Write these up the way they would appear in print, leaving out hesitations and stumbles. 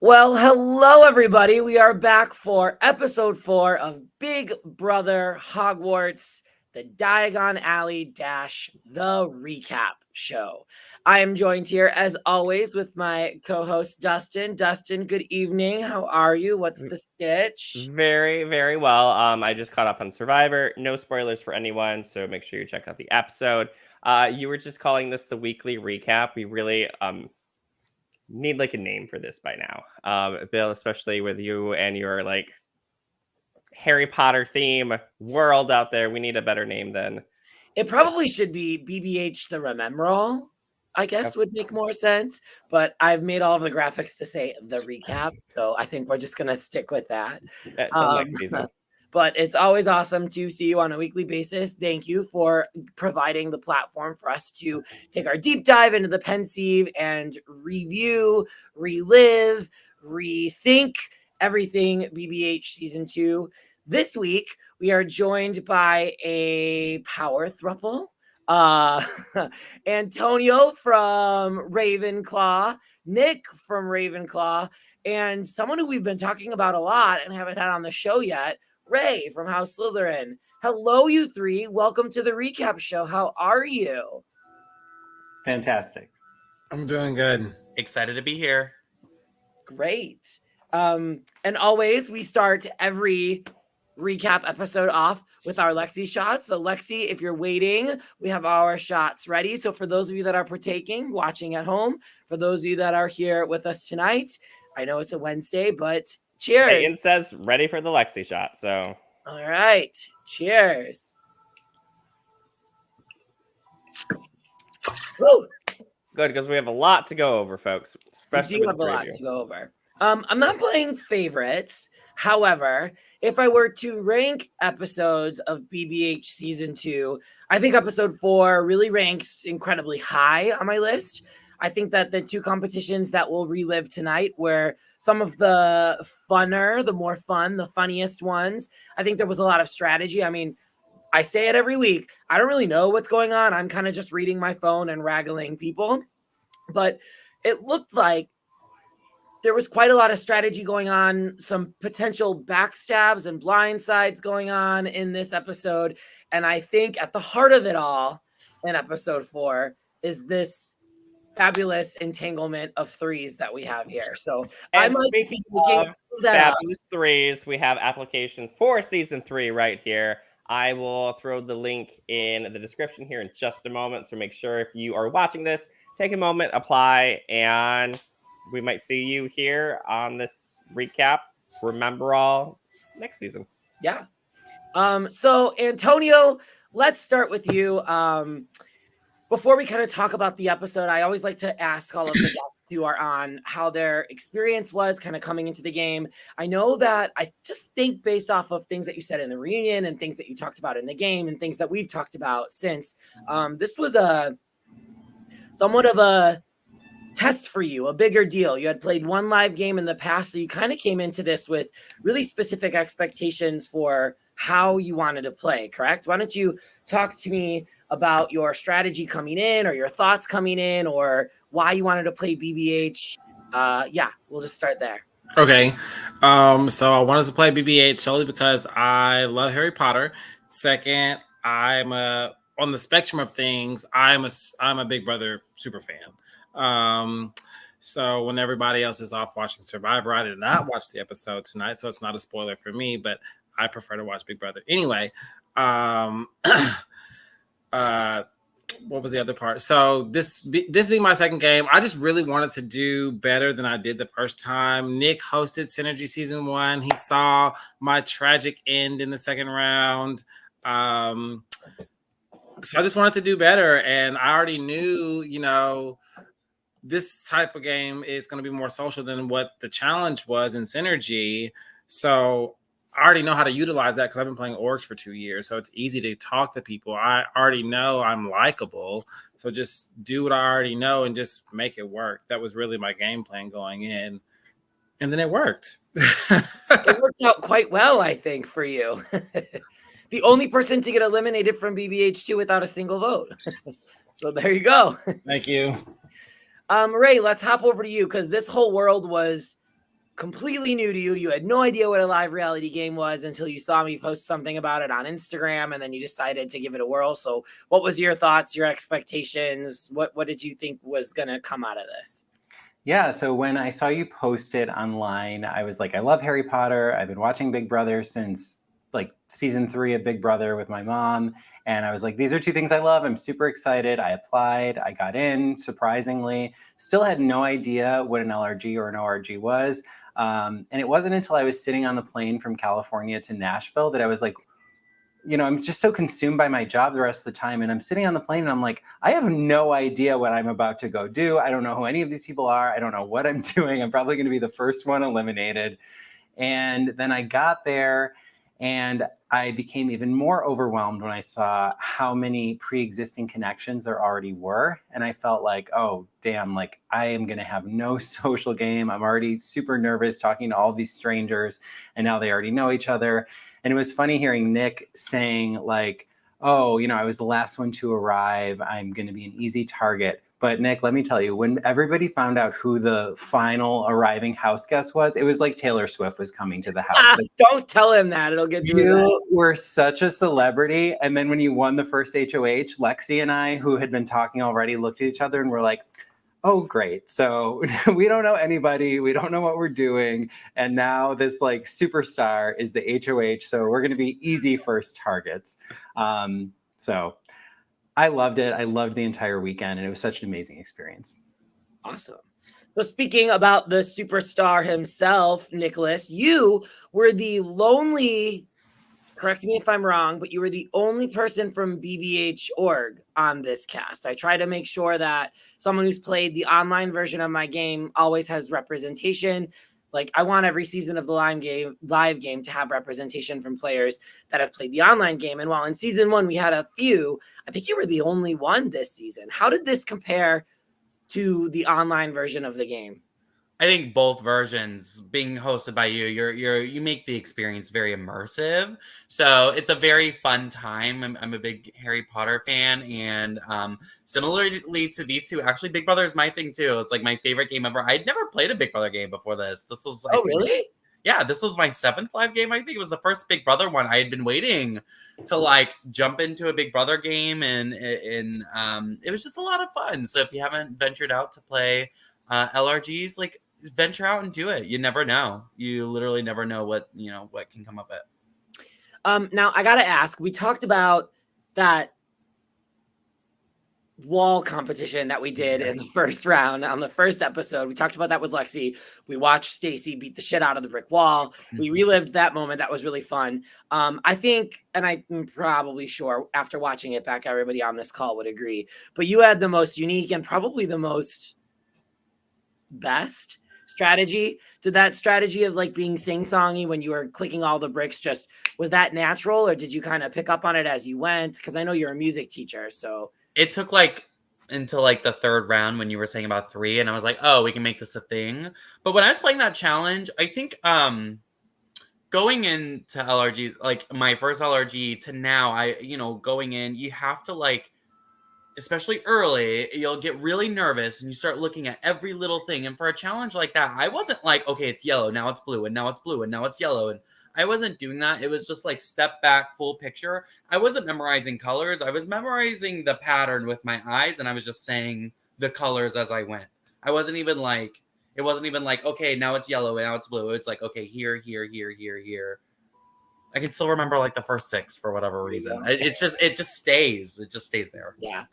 Well, hello, everybody. We are back for episode 4 of Big Brother Hogwarts, the Diagon Alley the recap show. I am joined here, as always, with my co-host, Dustin. Dustin, good evening. How are you? What's the stitch? Very, very well. I just caught up on Survivor. No spoilers for anyone, so make sure you check out the episode. You were just calling this the weekly recap. We really need like a name for this by now. Bill, especially with you and your like Harry Potter theme world out there, we need a better name than It probably should be BBH the Rememberall, I guess would make more sense. But I've made all of the graphics to say the recap, so I think we're just gonna stick with that. until next season. But it's always awesome to see you on a weekly basis. Thank you for providing the platform for us to take our deep dive into the Pensieve and review, relive, rethink everything BBH Season 2. This week, we are joined by a power throuple. Antonio from Ravenclaw, Nick from Ravenclaw, and someone who we've been talking about a lot and haven't had on the show yet, Ray from House Slytherin. Hello, you three. Welcome to the recap show. How are you? Fantastic. I'm doing good. Excited to be here. Great. And always, we start every recap episode off with our Lexi shots. So Lexi, if you're waiting, we have our shots ready. So for those of you that are partaking, watching at home, for those of you that are here with us tonight, I know it's a Wednesday, but cheers. It says ready for the Lexi shot. So all right, cheers. Woo. Good, because we have a lot to go over, folks. We do have a lot to go over. I'm not playing favorites. However, if I were to rank episodes of BBH Season 2, I think episode 4 really ranks incredibly high on my list. I think that the two competitions that we'll relive tonight were some of the funner, the more fun, the funniest ones. I think there was a lot of strategy. I mean, I say it every week. I don't really know what's going on. I'm kind of just reading my phone and wrangling people. But it looked like there was quite a lot of strategy going on, some potential backstabs and blindsides going on in this episode. And I think at the heart of it all in episode 4 is this fabulous entanglement of threes that we have here. So I might be thinking of fabulous threes. We have applications for season 3 right here. I will throw the link in the description here in just a moment. So make sure if you are watching this, take a moment, apply, and we might see you here on this recap. Remember all next season. Yeah. So Antonio, let's start with you. Before we kind of talk about the episode, I always like to ask all of the guests who are on how their experience was kind of coming into the game. I know that I just think based off of things that you said in the reunion and things that you talked about in the game and things that we've talked about since, this was somewhat of a test for you, a bigger deal. You had played one live game in the past, so you kind of came into this with really specific expectations for how you wanted to play, correct? Why don't you talk to me about your strategy coming in or your thoughts coming in or why you wanted to play BBH? Yeah, we'll just start there. Okay. So I wanted to play BBH solely because I love Harry Potter. Second, I'm on the spectrum of things, I'm a Big Brother super fan. So when everybody else is off watching Survivor, I did not watch the episode tonight, so it's not a spoiler for me, but I prefer to watch Big Brother. Anyway, what was the other part? So this being my second game, I just really wanted to do better than I did the first time. Nick hosted Synergy Season 1. He saw my tragic end in the second round. So I just wanted to do better. And I already knew, this type of game is going to be more social than what the challenge was in Synergy. So I already know how to utilize that because I've been playing orgs for 2 years. So it's easy to talk to people. I already know I'm likable. So just do what I already know and just make it work. That was really my game plan going in. And then it worked. It worked out quite well, I think, for you. The only person to get eliminated from BBH2 without a single vote. So there you go. Thank you. Ray, let's hop over to you because this whole world was completely new to you. You had no idea what a live reality game was until you saw me post something about it on Instagram, and then you decided to give it a whirl. So what was your thoughts, your expectations? What did you think was going to come out of this? Yeah, so when I saw you post it online, I was like, I love Harry Potter. I've been watching Big Brother since like season 3 of Big Brother with my mom. And I was like, these are 2 things I love. I'm super excited. I applied. I got in, surprisingly. Still had no idea what an LRG or an ORG was. And it wasn't until I was sitting on the plane from California to Nashville that I was like, I'm just so consumed by my job the rest of the time. And I'm sitting on the plane and I'm like, I have no idea what I'm about to go do. I don't know who any of these people are. I don't know what I'm doing. I'm probably going to be the first one eliminated. And then I got there and I became even more overwhelmed when I saw how many pre-existing connections there already were. And I felt like, oh, damn, like I am going to have no social game. I'm already super nervous talking to all these strangers and now they already know each other. And it was funny hearing Nick saying like, oh, I was the last one to arrive. I'm going to be an easy target. But Nick, let me tell you, when everybody found out who the final arriving house guest was, it was like Taylor Swift was coming to the house. Like, don't tell him that. It'll get to his head. You were such a celebrity. And then when you won the first HOH, Lexi and I, who had been talking already, looked at each other and were like, oh, great. So we don't know anybody. We don't know what we're doing. And now this like superstar is the HOH. So we're going to be easy first targets. So I loved it. I loved the entire weekend. And it was such an amazing experience. Awesome. So speaking about the superstar himself, Nicholas, you were the lonely, correct me if I'm wrong, but you were the only person from BBH org on this cast. I try to make sure that someone who's played the online version of my game always has representation. Like I want every season of the live game to have representation from players that have played the online game. And while in season 1 we had a few, I think you were the only one this season. How did this compare to the online version of the game? I think both versions, being hosted by you make the experience very immersive. So it's a very fun time. I'm a big Harry Potter fan, and similarly to these two, actually, Big Brother is my thing too. It's like my favorite game ever. I'd never played a Big Brother game before this. This was really? Yeah, this was my 7th live game. I think it was the first Big Brother one. I had been waiting to like jump into a Big Brother game, and it was just a lot of fun. So if you haven't ventured out to play LRGs, like venture out and do it. You never know. You literally never know what can come up at. Now I gotta ask, we talked about that wall competition that we did in the first round on the first episode. We talked about that with Lexi. We watched Stacy beat the shit out of the brick wall. We relived that moment. That was really fun. I think, and I'm probably sure after watching it back, everybody on this call would agree, but you had the most unique and probably the most best strategy. Did that strategy of like being sing-songy when you were clicking all the bricks, just was that natural, or did you kind of pick up on it as you went? Because I know you're a music teacher, so it took like until like the 3rd round when you were saying about 3, and I was like, oh, we can make this a thing. But when I was playing that challenge, I think going into LRG, like my first LRG to now, going in, you have to like, especially early, you'll get really nervous and you start looking at every little thing. And for a challenge like that, I wasn't like, okay, it's yellow, now it's blue, and now it's blue, and now it's yellow. And I wasn't doing that. It was just like step back, full picture. I wasn't memorizing colors. I was memorizing the pattern with my eyes, and I was just saying the colors as I went. It wasn't even like, okay, now it's yellow, and now it's blue. It's like, okay, here, here, here, here, here. I can still remember like the first 6 for whatever reason. It just stays. It just stays there. Yeah.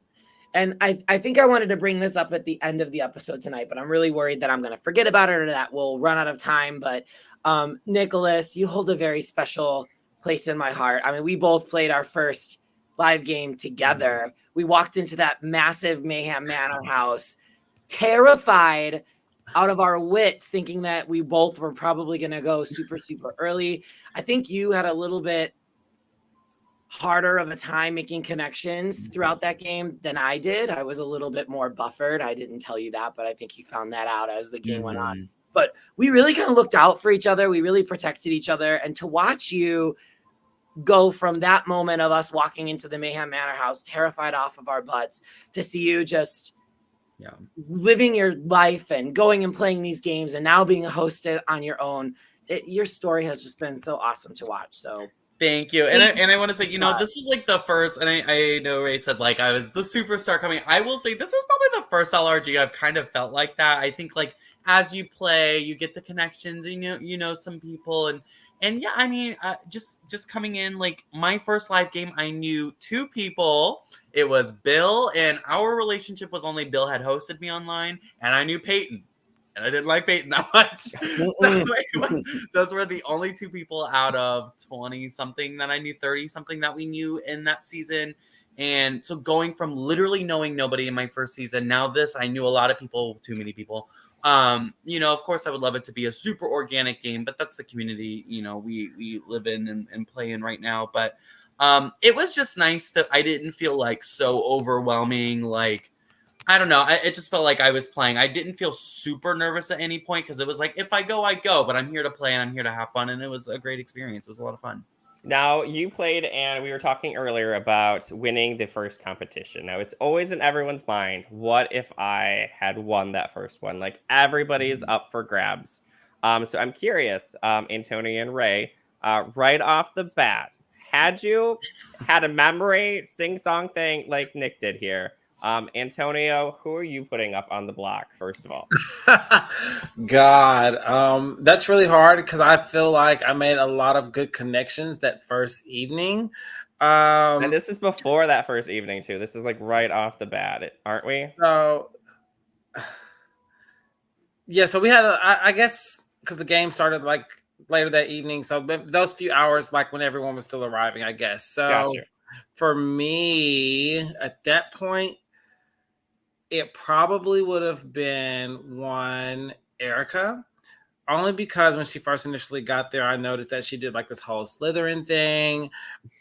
And I think I wanted to bring this up at the end of the episode tonight, but I'm really worried that I'm going to forget about it or that we'll run out of time. But Nicholas, you hold a very special place in my heart. I mean, we both played our first live game together. We walked into that massive Mayhem Manor house, terrified out of our wits, thinking that we both were probably going to go super, super early. I think you had a little bit harder of a time making connections throughout that game than I did. I was a little bit more buffered. I didn't tell you that, but I think you found that out as the game went on. But we really kind of looked out for each other. We really protected each other. And to watch you go from that moment of us walking into the Mayhem Manor house, terrified off of our butts, to see you just living your life and going and playing these games and now being hosted on your own. Your story has just been so awesome to watch. So thank you. And I want to say, this was like the first, and I know Ray said like I was the superstar coming. I will say this is probably the first LRG I've kind of felt like that. I think like as you play, you get the connections, and you know some people, and yeah, I mean, just coming in, like my first live game, I knew 2 people. It was Bill, and our relationship was only Bill had hosted me online, and I knew Peyton. And I didn't like Peyton that much. So those were the only 2 people out of 20-something that I knew, 30-something that we knew in that season. And so going from literally knowing nobody in my first season, now this, I knew a lot of people, too many people. Of course, I would love it to be a super organic game, but that's the community, we live in and play in right now. But it was just nice that I didn't feel like so overwhelming, like, I don't know. It just felt like I was playing. I didn't feel super nervous at any point because it was like, if I go, I go. But I'm here to play and I'm here to have fun. And it was a great experience. It was a lot of fun. Now, you played, and we were talking earlier about winning the first competition. Now, it's always in everyone's mind, what if I had won that first one? Like, everybody's up for grabs. So I'm curious, Antonia and Ray, right off the bat, had you had a memory sing-song thing like Nick did here? Antonio, who are you putting up on the block, first of all? God, that's really hard because I feel like I made a lot of good connections that first evening. And this is before that first evening, too. This is like right off the bat, aren't we? So, yeah, so we had, I guess, because the game started like later that evening. So those few hours, like when everyone was still arriving, I guess. So Gotcha. For me, at that point, it probably would have been one Erica, only because when she first initially got there, I noticed that she did like this whole Slytherin thing,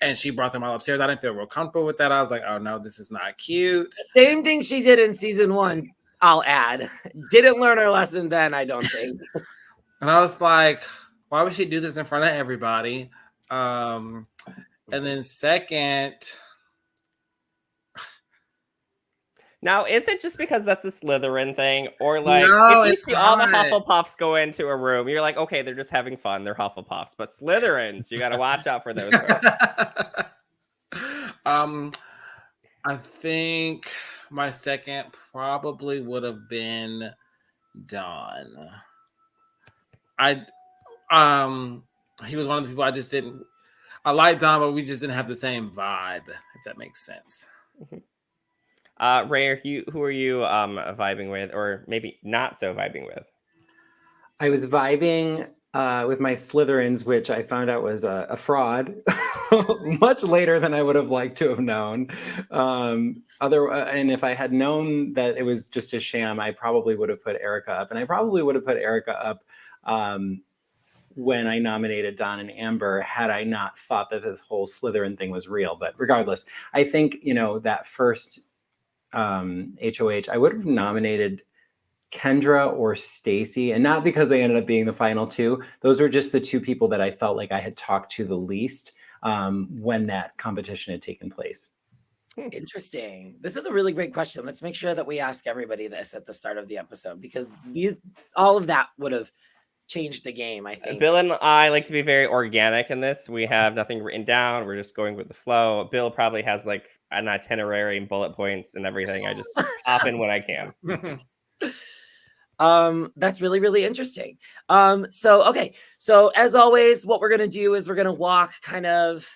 and she brought them all upstairs. I didn't feel real comfortable with that. I was like, oh no, this is not cute. Same thing she did in season 1, I'll add. Didn't learn her lesson then, I don't think. And I was like, why would she do this in front of everybody? And then second... Now, is it just because that's a Slytherin thing? Or like, no, if you see all the Hufflepuffs go into a room, you're like, okay, they're just having fun. They're Hufflepuffs. But Slytherins, you got to watch out for those folks. I think my second probably would have been Don. He was one of the people I just didn't... I like Don, but we just didn't have the same vibe, if that makes sense. Ray, who are you vibing with, or maybe not so vibing with? I was vibing with my Slytherins, which I found out was a fraud much later than I would have liked to have known. And if I had known that it was just a sham, I probably would have put Erica up. And I probably would have put Erica up when I nominated Don and Amber, had I not thought that this whole Slytherin thing was real. But regardless, I think, that first HOH, I would have nominated Kendra or Stacy, and not because they ended up being the final 2. Those were just the 2 people that I felt like I had talked to the least when that competition had taken place. Interesting. This is a really great question. Let's make sure that we ask everybody this at the start of the episode, because all of that would have changed the game, I think. Bill and I like to be very organic in this. We have nothing written down. We're just going with the flow. Bill probably has like an itinerary and bullet points and everything. I just hop in when I can. That's really, really interesting. So as always, what we're going to do is we're going to walk kind of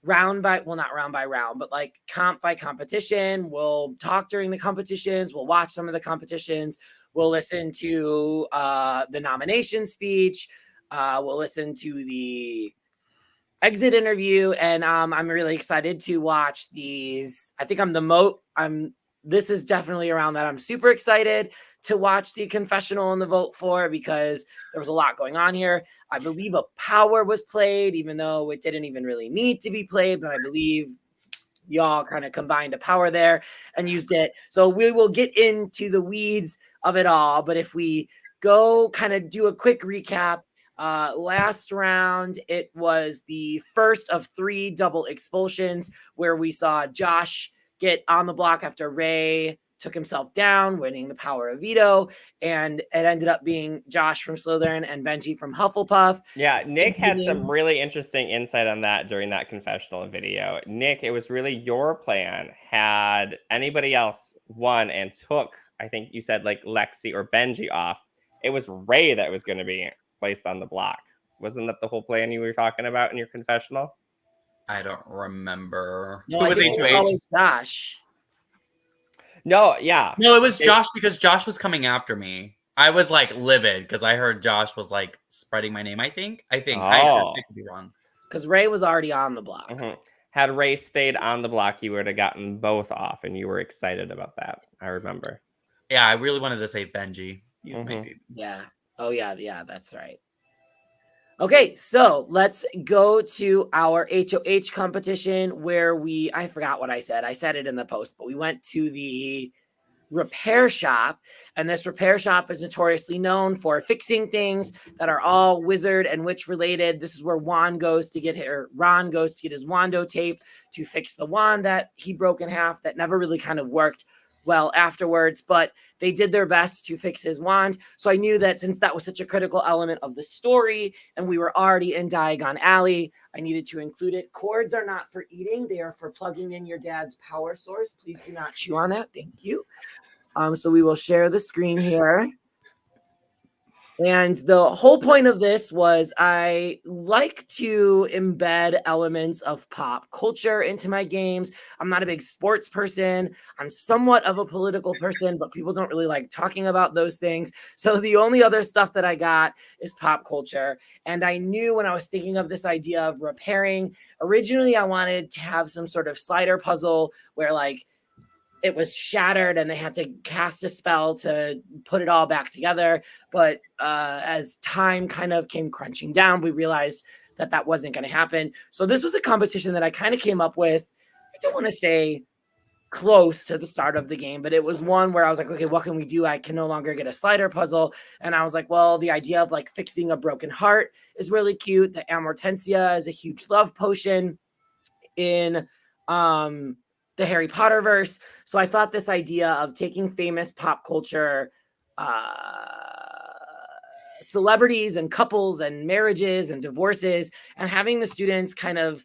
not round by round, but like comp by competition. We'll talk during the competitions. We'll watch some of the competitions. We'll listen to the nomination speech. We'll listen to the exit interview, and I'm really excited to watch these. I think this is definitely around that I'm super excited to watch the confessional and the vote for, because there was a lot going on here. I believe a power was played, even though it didn't even really need to be played, but I believe y'all kind of combined a power there and used it. So we will get into the weeds of it all. But if we go kind of do a quick recap, last round, it was the first of 3 double expulsions where we saw Josh get on the block after Ray took himself down, winning the power of veto, and it ended up being Josh from Slytherin and Benji from Hufflepuff. Yeah, Nick had some really interesting insight on that during that confessional video. Nick, it was really your plan. Had anybody else won and took, I think you said like Lexi or Benji off, it was Ray that was going to be placed on the block. Wasn't that the whole plan you were talking about in your confessional? I don't remember. No, Who was it was H2H? always Josh. No, yeah. No, it was Josh because Josh was coming after me. I was like livid because I heard Josh was like spreading my name. I think. I could be wrong. Because Ray was already on the block. Had Ray stayed on the block, you would have gotten both off, and you were excited about that. I remember. Yeah, I really wanted to save Benji. He's maybe. Yeah. Oh yeah, that's right. Okay, so let's go to our HOH competition where I forgot what I said. I said it in the post, but we went to the repair shop, and this repair shop is notoriously known for fixing things that are all wizard and witch related. This is where Ron goes to get his Wando tape to fix the wand that he broke in half that never really kind of worked well afterwards, but they did their best to fix his wand. So I knew that since that was such a critical element of the story and we were already in Diagon Alley, I needed to include it. Cords are not for eating. They are for plugging in your dad's power source. Please do not chew on that. Thank you. So we will share the screen here. And the whole point of this was I like to embed elements of pop culture into my games. I'm not a big sports person. I'm somewhat of a political person, but people don't really like talking about those things. So the only other stuff that I got is pop culture. And I knew when I was thinking of this idea of repairing, originally I wanted to have some sort of slider puzzle where like it was shattered and they had to cast a spell to put it all back together. But as time kind of came crunching down, we realized that that wasn't going to happen. So this was a competition that I kind of came up with. I don't want to say close to the start of the game, but it was one where I was like, okay, what can we do? I can no longer get a slider puzzle. And I was like, well, the idea of like fixing a broken heart is really cute. The Amortensia is a huge love potion in the Harry Potter verse. So I thought this idea of taking famous pop culture celebrities and couples and marriages and divorces and having the students kind of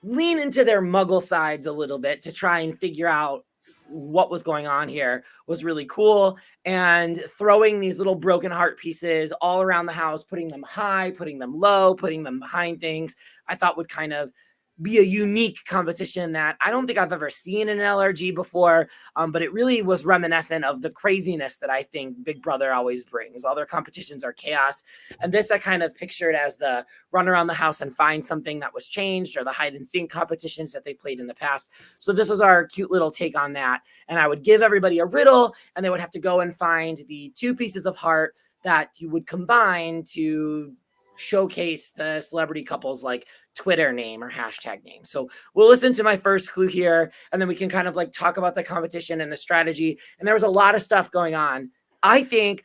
lean into their muggle sides a little bit to try and figure out what was going on here was really cool. And throwing these little broken heart pieces all around the house, putting them high, putting them low, putting them behind things, I thought would kind of be a unique competition that I don't think I've ever seen in an LRG before, but it really was reminiscent of the craziness that I think Big Brother always brings. All their competitions are chaos, and this I kind of pictured as the run around the house and find something that was changed, or the hide and seek competitions that they played in the past. So this was our cute little take on that, and I would give everybody a riddle, and they would have to go and find the two pieces of heart that you would combine to showcase the celebrity couples like Twitter name or hashtag name. So we'll listen to my first clue here, and then we can kind of like talk about the competition and the strategy. And there was a lot of stuff going on. I think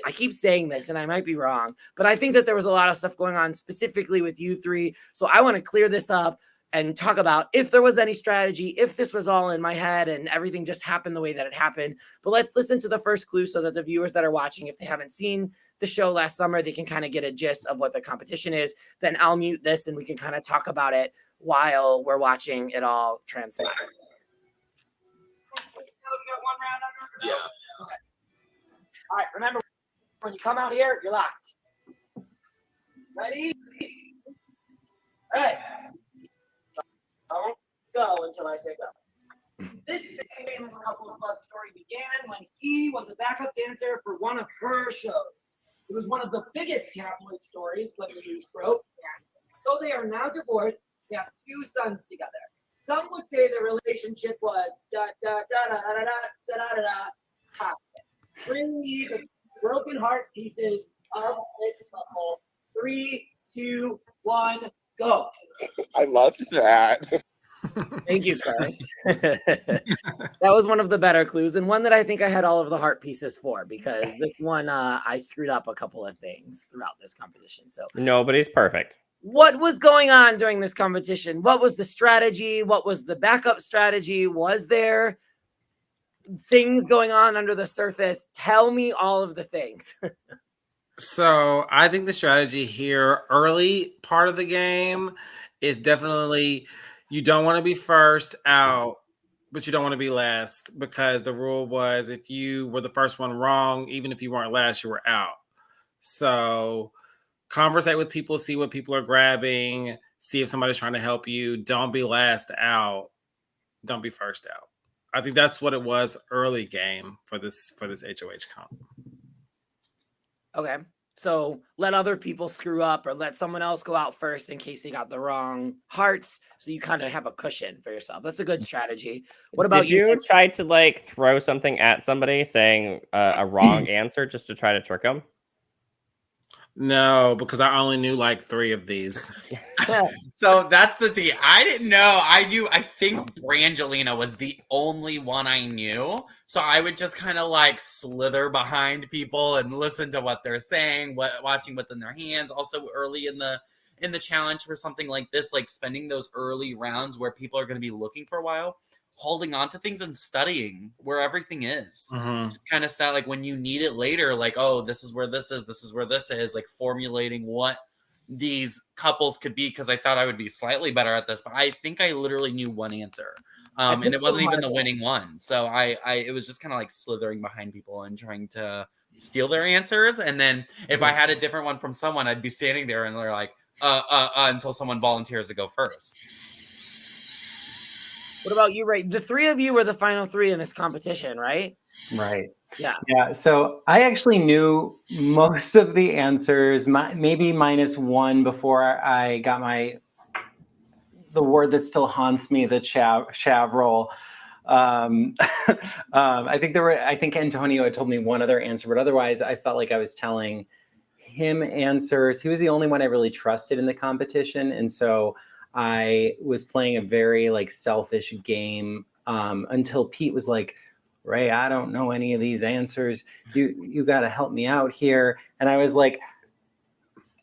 I keep saying this and I might be wrong, but I think that there was a lot of stuff going on specifically with you three. So I want to clear this up and talk about if there was any strategy, if this was all in my head and everything just happened the way that it happened. But let's listen to the first clue so that the viewers that are watching, if they haven't seen the show last summer, they can kind of get a gist of what the competition is. Then I'll mute this and we can kind of talk about it while we're watching it all transpire. Yeah. Okay. All right, remember, when you come out here, you're locked. Ready? All right. Don't go until I say go. This famous couple's love story began when he was a backup dancer for one of her shows. It was one of the biggest tabloid stories when the news broke. Though they are now divorced, they have 2 sons together. Some would say their relationship was Bring me the broken heart pieces of this couple. 3, 2, 1, go. I loved that. Thank you, Chris. That was one of the better clues, and one that I think I had all of the heart pieces for, because this one I screwed up a couple of things throughout this competition. So Nobody's perfect. what was going on during this competition? What was the strategy? What was the backup strategy? Was there things going on under the surface. Tell me all of the things. So I think the strategy here, early part of the game, is definitely you don't want to be first out, but you don't want to be last, because the rule was if you were the first one wrong, even if you weren't last, you were out. So conversate with people, see what people are grabbing, see if somebody's trying to help you. Don't be last out. Don't be first out. I think that's what it was early game for this HOH comp. Okay. So let other people screw up or let someone else go out first in case they got the wrong hearts. So you kind of have a cushion for yourself. That's a good strategy. What about Did you Nick? try to like throw something at somebody saying a wrong answer just to try to trick them? No, because I only knew like 3 of these. So that's the tea. I didn't know. I think Brangelina was the only one I knew. So I would just kind of like slither behind people and listen to what they're saying, watching what's in their hands. Also early in the challenge for something like this, like spending those early rounds where people are going to be looking for a while, holding on to things and studying where everything is. Mm-hmm. Just kind of start like when you need it later, like, oh, this is where this is where this is, like formulating what these couples could be, because I thought I would be slightly better at this, but I think I literally knew one answer. And it wasn't even the winning one. So I it was just kind of like slithering behind people and trying to steal their answers. And then if I had a different one from someone, I'd be standing there and they're like, until someone volunteers to go first. What about you, Ray? The 3 of you were the final 3 in this competition, right? Right. Yeah. Yeah. So I actually knew most of the answers, maybe minus one before I got the word that still haunts me, the chav roll. I think Antonio had told me one other answer, but otherwise I felt like I was telling him answers. He was the only one I really trusted in the competition. And so I was playing a very like selfish game until Pete was like, Ray, I don't know any of these answers. You got to help me out here. And I was like,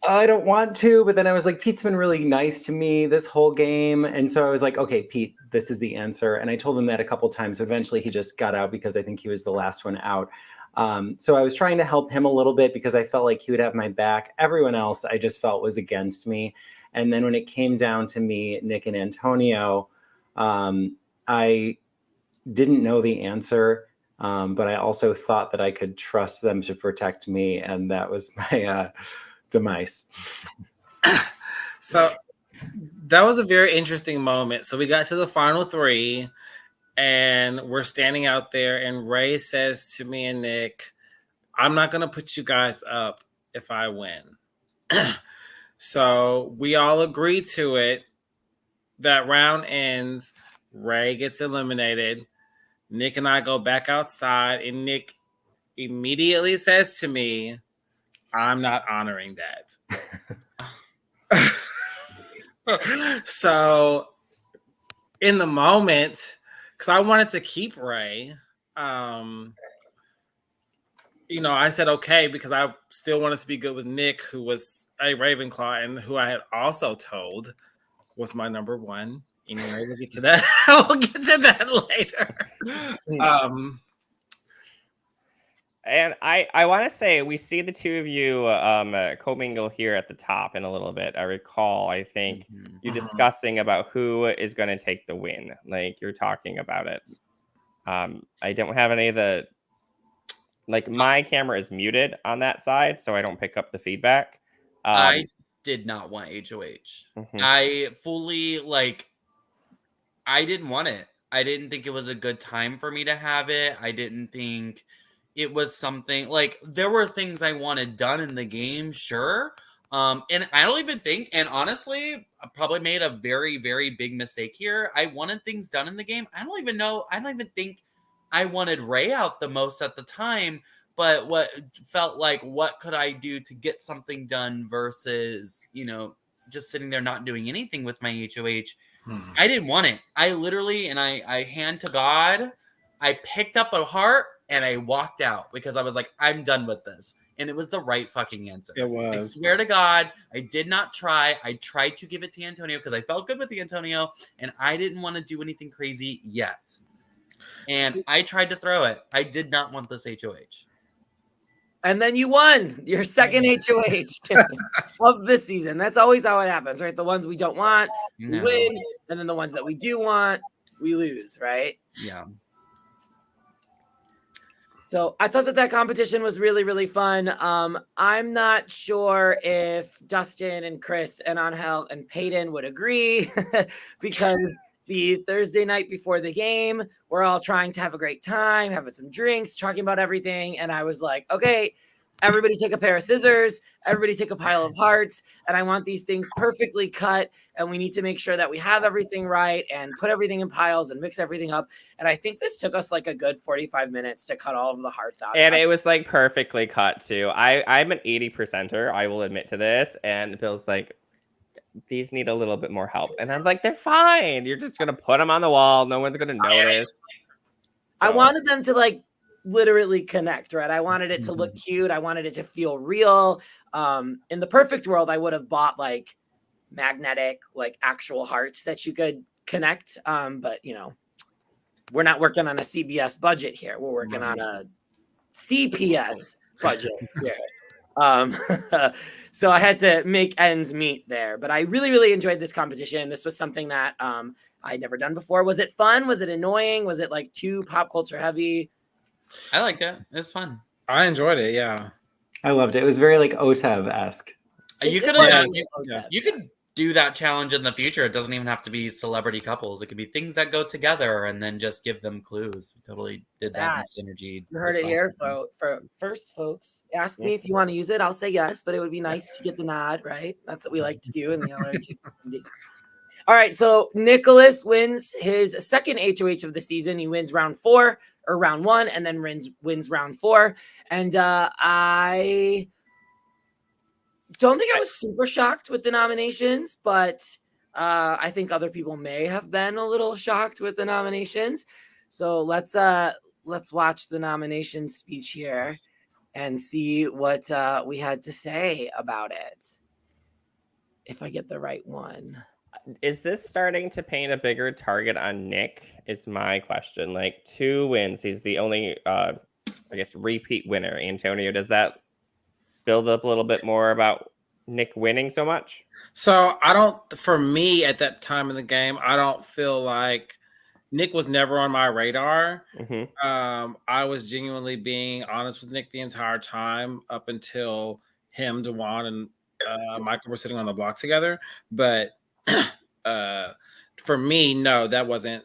I don't want to, but then I was like, Pete's been really nice to me this whole game. And so I was like, okay, Pete, this is the answer. And I told him that a couple times. But eventually he just got out because I think he was the last one out. So I was trying to help him a little bit because I felt like he would have my back. Everyone else I just felt was against me. And then when it came down to me, Nick and Antonio, I didn't know the answer, but I also thought that I could trust them to protect me. And that was my demise. So that was a very interesting moment. So we got to the final 3 and we're standing out there and Ray says to me and Nick, I'm not going to put you guys up if I win. So we all agree to it. That round ends. Ray gets eliminated. Nick and I go back outside and Nick immediately says to me, I'm not honoring that. So in the moment, because I wanted to keep Ray, I said okay because I still wanted to be good with Nick, who was a Ravenclaw and who I had also told was my number 1. Anyway, we'll get to that. We'll get to that later. And I want to say we see the 2 of you commingle here at the top in a little bit. I recall, I think you discussing about who is going to take the win. Like you're talking about it. I don't have any of the, like my camera is muted on that side, so I don't pick up the feedback. I did not want HOH. I fully I didn't want it. I didn't think it was a good time for me to have it. I didn't think it was something like there were things I wanted done in the game, sure. And I don't even think, and honestly, I probably made a very, very big mistake here. I wanted things done in the game. I don't even think I wanted Ray out the most at the time, but what felt like, what could I do to get something done versus, just sitting there not doing anything with my HOH. I didn't want it. I literally, and I hand to God, I picked up a heart and I walked out because I was like, I'm done with this. And it was the right fucking answer. It was. I swear to God, I did not try. I tried to give it to Antonio because I felt good with the Antonio and I didn't want to do anything crazy yet. And I tried to throw it. I did not want this HOH. And then you won your second HOH of this season. That's always how it happens, right? The ones we don't want, we No. win. And then the ones that we do want, we lose, right? Yeah. So I thought that competition was really, really fun. I'm not sure if Dustin and Chris and Angel and Peyton would agree because the Thursday night before the game, we're all trying to have a great time, having some drinks, talking about everything. And I was like, okay, everybody take a pair of scissors, everybody take a pile of hearts, and I want these things perfectly cut. And we need to make sure that we have everything right and put everything in piles and mix everything up. And I think this took us like a good 45 minutes to cut all of the hearts out. And it was like perfectly cut too. I'm an 80%er, I will admit to this. And Bill's like, these need a little bit more help. And I'm like, they're fine. You're just gonna put them on the wall. No one's gonna notice. I wanted them to like literally connect, right? I wanted it to look cute. I wanted it to feel real. In the perfect world, I would have bought like magnetic, like actual hearts that you could connect. But you know, we're not working on a CBS budget here. We're working on a CPS budget here. So I had to make ends meet there. But I really, really enjoyed this competition. This was something that I'd never done before. Was it fun? Was it annoying? Was it like too pop culture heavy? I liked it. It was fun. I enjoyed it. Yeah. I loved it. It was very like OTEV-esque. You could have done. You could do that challenge in the future. It doesn't even have to be celebrity couples. It could be things that go together and then just give them clues. We totally did that in Synergy. You heard it here. For first, folks, ask me if you want to use it. I'll say yes, but it would be nice to get the nod, right? That's what we like to do in the LRG community. All right, so Nicholas wins his second HOH of the season. He wins round 1, and then wins round 4. And I don't think I was super shocked with the nominations, but I think other people may have been a little shocked with the nominations. So let's watch the nomination speech here and see what we had to say about it. If I get the right one. Is this starting to paint a bigger target on Nick? Is my question. Like 2 wins. He's the only, I guess, repeat winner. Antonio, does that build up a little bit more about Nick winning so much? So for me at that time in the game, I don't feel like Nick was never on my radar. Mm-hmm. I was genuinely being honest with Nick the entire time up until him, Dewan, and Michael were sitting on the block together. But for me, no, that wasn't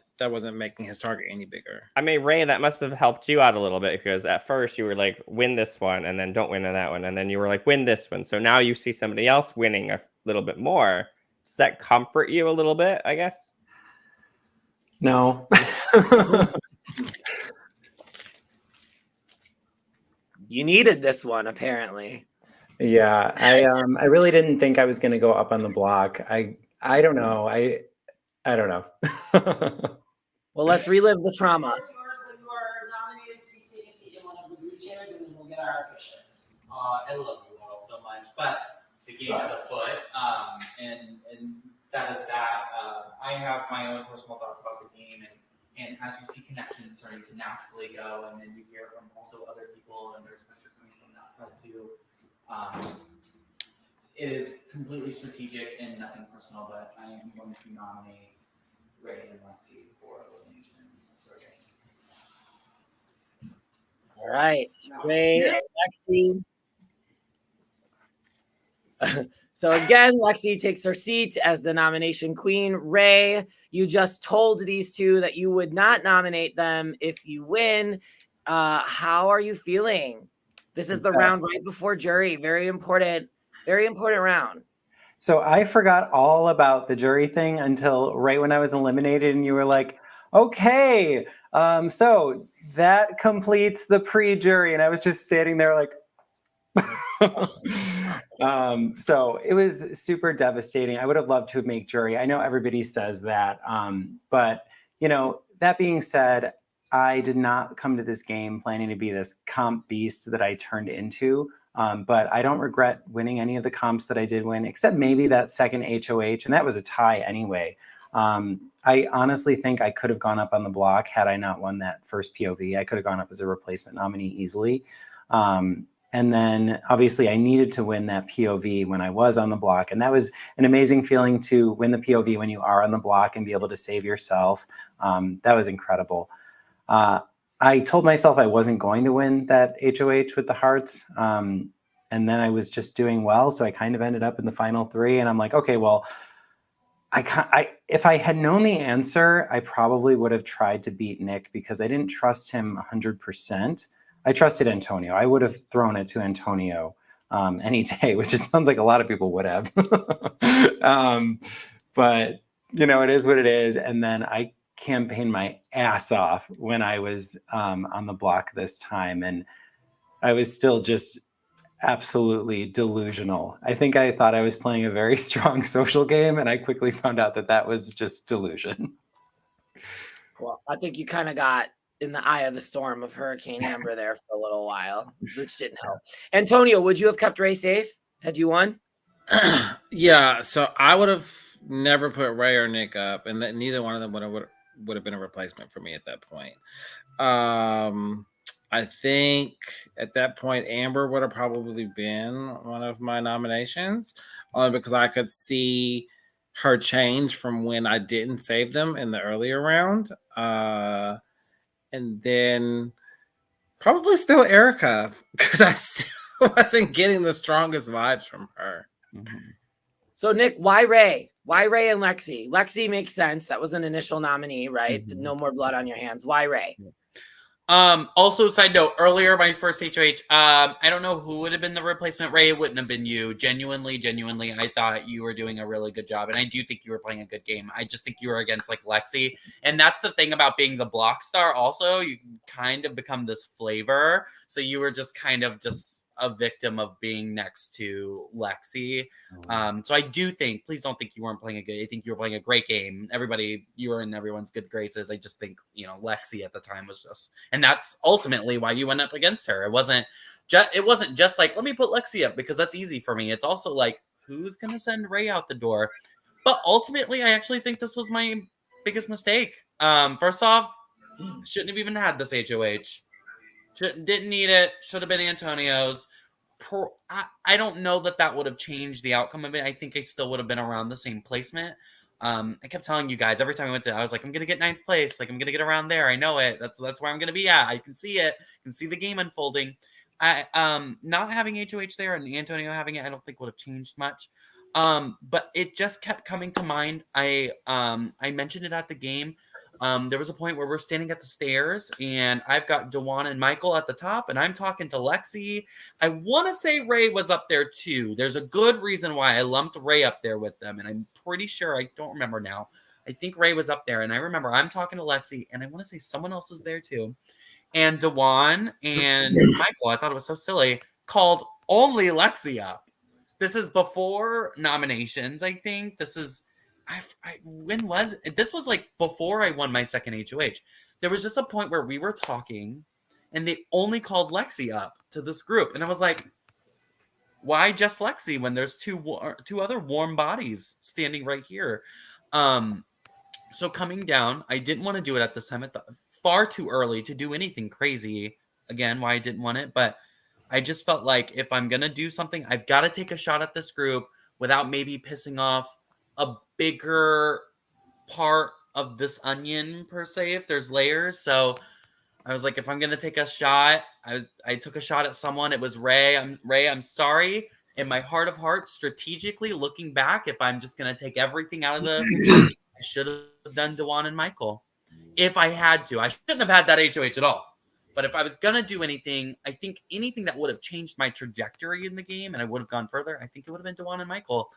making his target any bigger. I mean, Ray, that must have helped you out a little bit because at first you were like, win this one and then don't win in that one. And then you were like, win this one. So now you see somebody else winning a little bit more. Does that comfort you a little bit, I guess? No. You needed this one, apparently. Yeah, I really didn't think I was going to go up on the block. I don't know. I don't know. Well, let's relive the trauma. I love you all so much, but the game is afoot, and that is that. I have my own personal thoughts about the game, and as you see connections starting to naturally go, and then you hear from also other people, and there's pressure coming from that side too. It is completely strategic and nothing personal, but I am going to nominate Ray and Lexi for elimination. Sorry, guys. All right, Ray, Lexi. So again, Lexi takes her seat as the nomination queen. Ray, you just told these two that you would not nominate them if you win. How are you feeling? This is the round right before jury. Very important round. So I forgot all about the jury thing until right when I was eliminated and you were like, okay, so that completes the pre-jury. And I was just standing there like, so it was super devastating. I would have loved to make jury. I know everybody says that, but you know, that being said, I did not come to this game planning to be this comp beast that I turned into. But I don't regret winning any of the comps that I did win, except maybe that second HOH, and that was a tie anyway. I honestly think I could have gone up on the block had I not won that first POV. I could have gone up as a replacement nominee easily. And then obviously I needed to win that POV when I was on the block. And that was an amazing feeling to win the POV when you are on the block and be able to save yourself. That was incredible. I told myself I wasn't going to win that HOH with the hearts. And then I was just doing well. So I kind of ended up in the final 3. And I'm like, okay, well, if I had known the answer, I probably would have tried to beat Nick because I didn't trust him 100%. I trusted Antonio. I would have thrown it to Antonio any day, which it sounds like a lot of people would have. But, you know, it is what it is. And then I campaigned my ass off when I was on the block this time. And I was still just absolutely delusional. I think I thought I was playing a very strong social game, and I quickly found out that that was just delusion. Well, I think you kind of got in the eye of the storm of Hurricane Amber there for a little while, which didn't help. Antonio, would you have kept Ray safe had you won? Yeah, so I would have never put Ray or Nick up, and that neither one of them would have been a replacement for me at that point. I think at that point Amber would have probably been one of my nominations, only because I could see her change from when I didn't save them in the earlier round. And then probably still Erica, because I still wasn't getting the strongest vibes from her. Mm-hmm. So Nick, why Ray? Why Ray and Lexi? Lexi makes sense. That was an initial nominee, right? Mm-hmm. No more blood on your hands. Why Ray? Also, side note, earlier, my first HOH, I don't know who would have been the replacement. Ray, it wouldn't have been you. Genuinely, I thought you were doing a really good job. And I do think you were playing a good game. I just think you were against like Lexi. And that's the thing about being the block star. Also, you kind of become this flavor. So you were just kind of just a victim of being next to Lexi. So I do think, please don't think you weren't playing a good, I think you were playing a great game. Everybody, you were in everyone's good graces. I just think, you know, Lexi at the time was just, and that's ultimately why you went up against her. It wasn't just like, let me put Lexi up because that's easy for me. It's also like, who's going to send Ray out the door? But ultimately, I actually think this was my biggest mistake. First off, shouldn't have even had this HOH. Didn't need it. Should have been Antonio's. I don't know that would have changed the outcome of it. I think I still would have been around the same placement. I kept telling you guys every time I went to, I was like, I'm gonna get 9th place. Like I'm gonna get around there. I know it. That's where I'm gonna be at. I can see it. I can see the game unfolding. Not having HOH there and Antonio having it, I don't think would have changed much. But it just kept coming to mind. I mentioned it at the game. There was a point where we're standing at the stairs and I've got Dewan and Michael at the top and I'm talking to Lexi. I want to say Ray was up there too. There's a good reason why I lumped Ray up there with them. And I'm pretty sure, I don't remember now. I think Ray was up there. And I remember I'm talking to Lexi and I want to say someone else is there too. And Dewan and Michael, I thought it was so silly, called only Lexi up. This is before nominations, I think. This is... when was it? This was like before I won my second HOH. There was just a point where we were talking and they only called Lexi up to this group. And I was like, why just Lexi when there's two other warm bodies standing right here? So coming down, I didn't want to do it at this time. I thought far too early to do anything crazy. Again, why I didn't want it. But I just felt like if I'm going to do something, I've got to take a shot at this group without maybe pissing off a bigger part of this onion per se, if there's layers. So I was like, if I'm gonna take a shot, I took a shot at someone. It was Ray. I'm sorry. In my heart of hearts, strategically looking back, if I'm just gonna take everything out of the, I should have done Dewan and Michael. If I had to, I shouldn't have had that HOH at all. But if I was gonna do anything, I think anything that would have changed my trajectory in the game and I would have gone further, I think it would have been Dewan and Michael.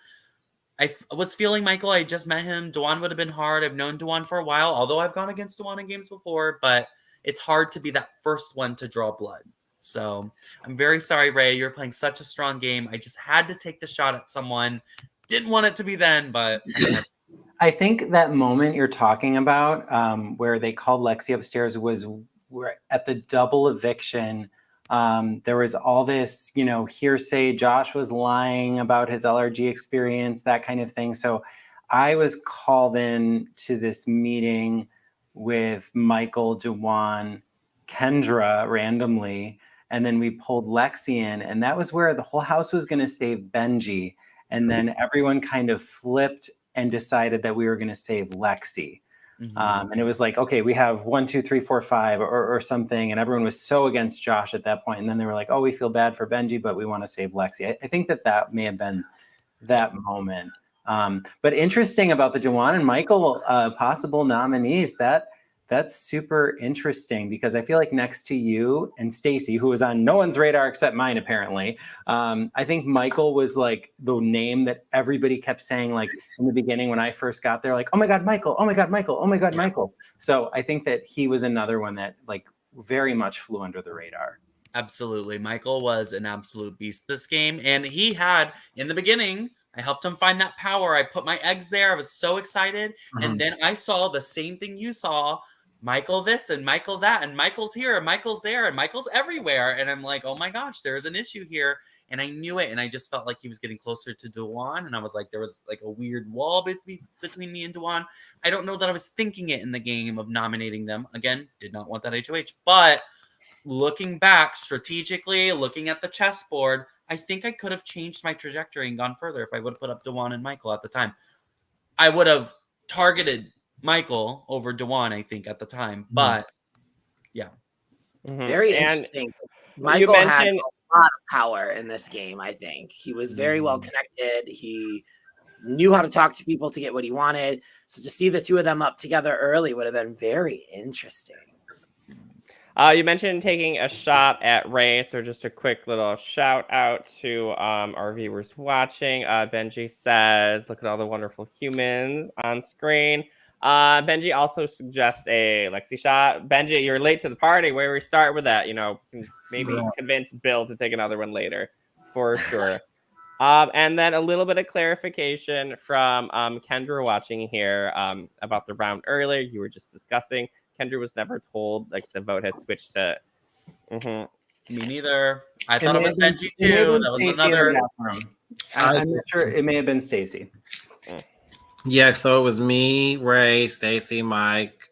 I was feeling Michael. I just met him. Dewan would have been hard. I've known Dewan for a while, although I've gone against Dewan in games before, but it's hard to be that first one to draw blood. So I'm very sorry, Ray. You're playing such a strong game. I just had to take the shot at someone. Didn't want it to be then, but... I think that moment you're talking about where they called Lexi upstairs was at the double eviction. There was all this, hearsay. Josh was lying about his LRG experience, that kind of thing. So I was called in to this meeting with Michael, Dewan, Kendra randomly, and then we pulled Lexi in, and that was where the whole house was going to save Benji, and then everyone kind of flipped and decided that we were going to save Lexi. And it was like, okay, we have 1, 2, 3, 4, 5 or something. And everyone was so against Josh at that point. And then they were like, oh, we feel bad for Benji, but we want to save Lexi. I think that may have been that moment. But interesting about the Dewan and Michael possible nominees, that's super interesting because I feel like next to you and Stacy, who was on no one's radar except mine, apparently, I think Michael was like the name that everybody kept saying, like in the beginning when I first got there, like, oh my God, Michael, oh my God, Michael, oh my God, Michael. So I think that he was another one that like very much flew under the radar. Absolutely. Michael was an absolute beast this game. And he had, in the beginning, I helped him find that power. I put my eggs there. I was so excited. And then I saw the same thing you saw. Michael this and Michael that, and Michael's here and Michael's there and Michael's everywhere. And I'm like, oh my gosh, there is an issue here. And I knew it. And I just felt like he was getting closer to Dewan. And I was like, there was like a weird wall between me and Dewan. I don't know that I was thinking it in the game of nominating them. Again, did not want that HOH. But looking back strategically, looking at the chessboard, I think I could have changed my trajectory and gone further if I would have put up Dewan and Michael at the time. I would have targeted Michael over Dewan, I think, at the time. But yeah. Very interesting. Michael had a lot of power in this game, I think. He was very well connected. He knew how to talk to people to get what he wanted. So to see the two of them up together early would have been very interesting. You mentioned taking a shot at Ray, so just a quick little shout out to our viewers watching. Benji says, look at all the wonderful humans on screen. Benji also suggests a Lexi shot. Benji, you're late to the party. Where we start with that? You know, maybe convince Bill to take another one later, for sure. And then a little bit of clarification from Kendra watching here about the round earlier. You were just discussing. Kendra was never told like the vote had swithed to. Me neither. I thought it was Benji too. That was another. I'm not sure. It may have been Stacy. Yeah, so it was me, Ray, Stacy, Mike,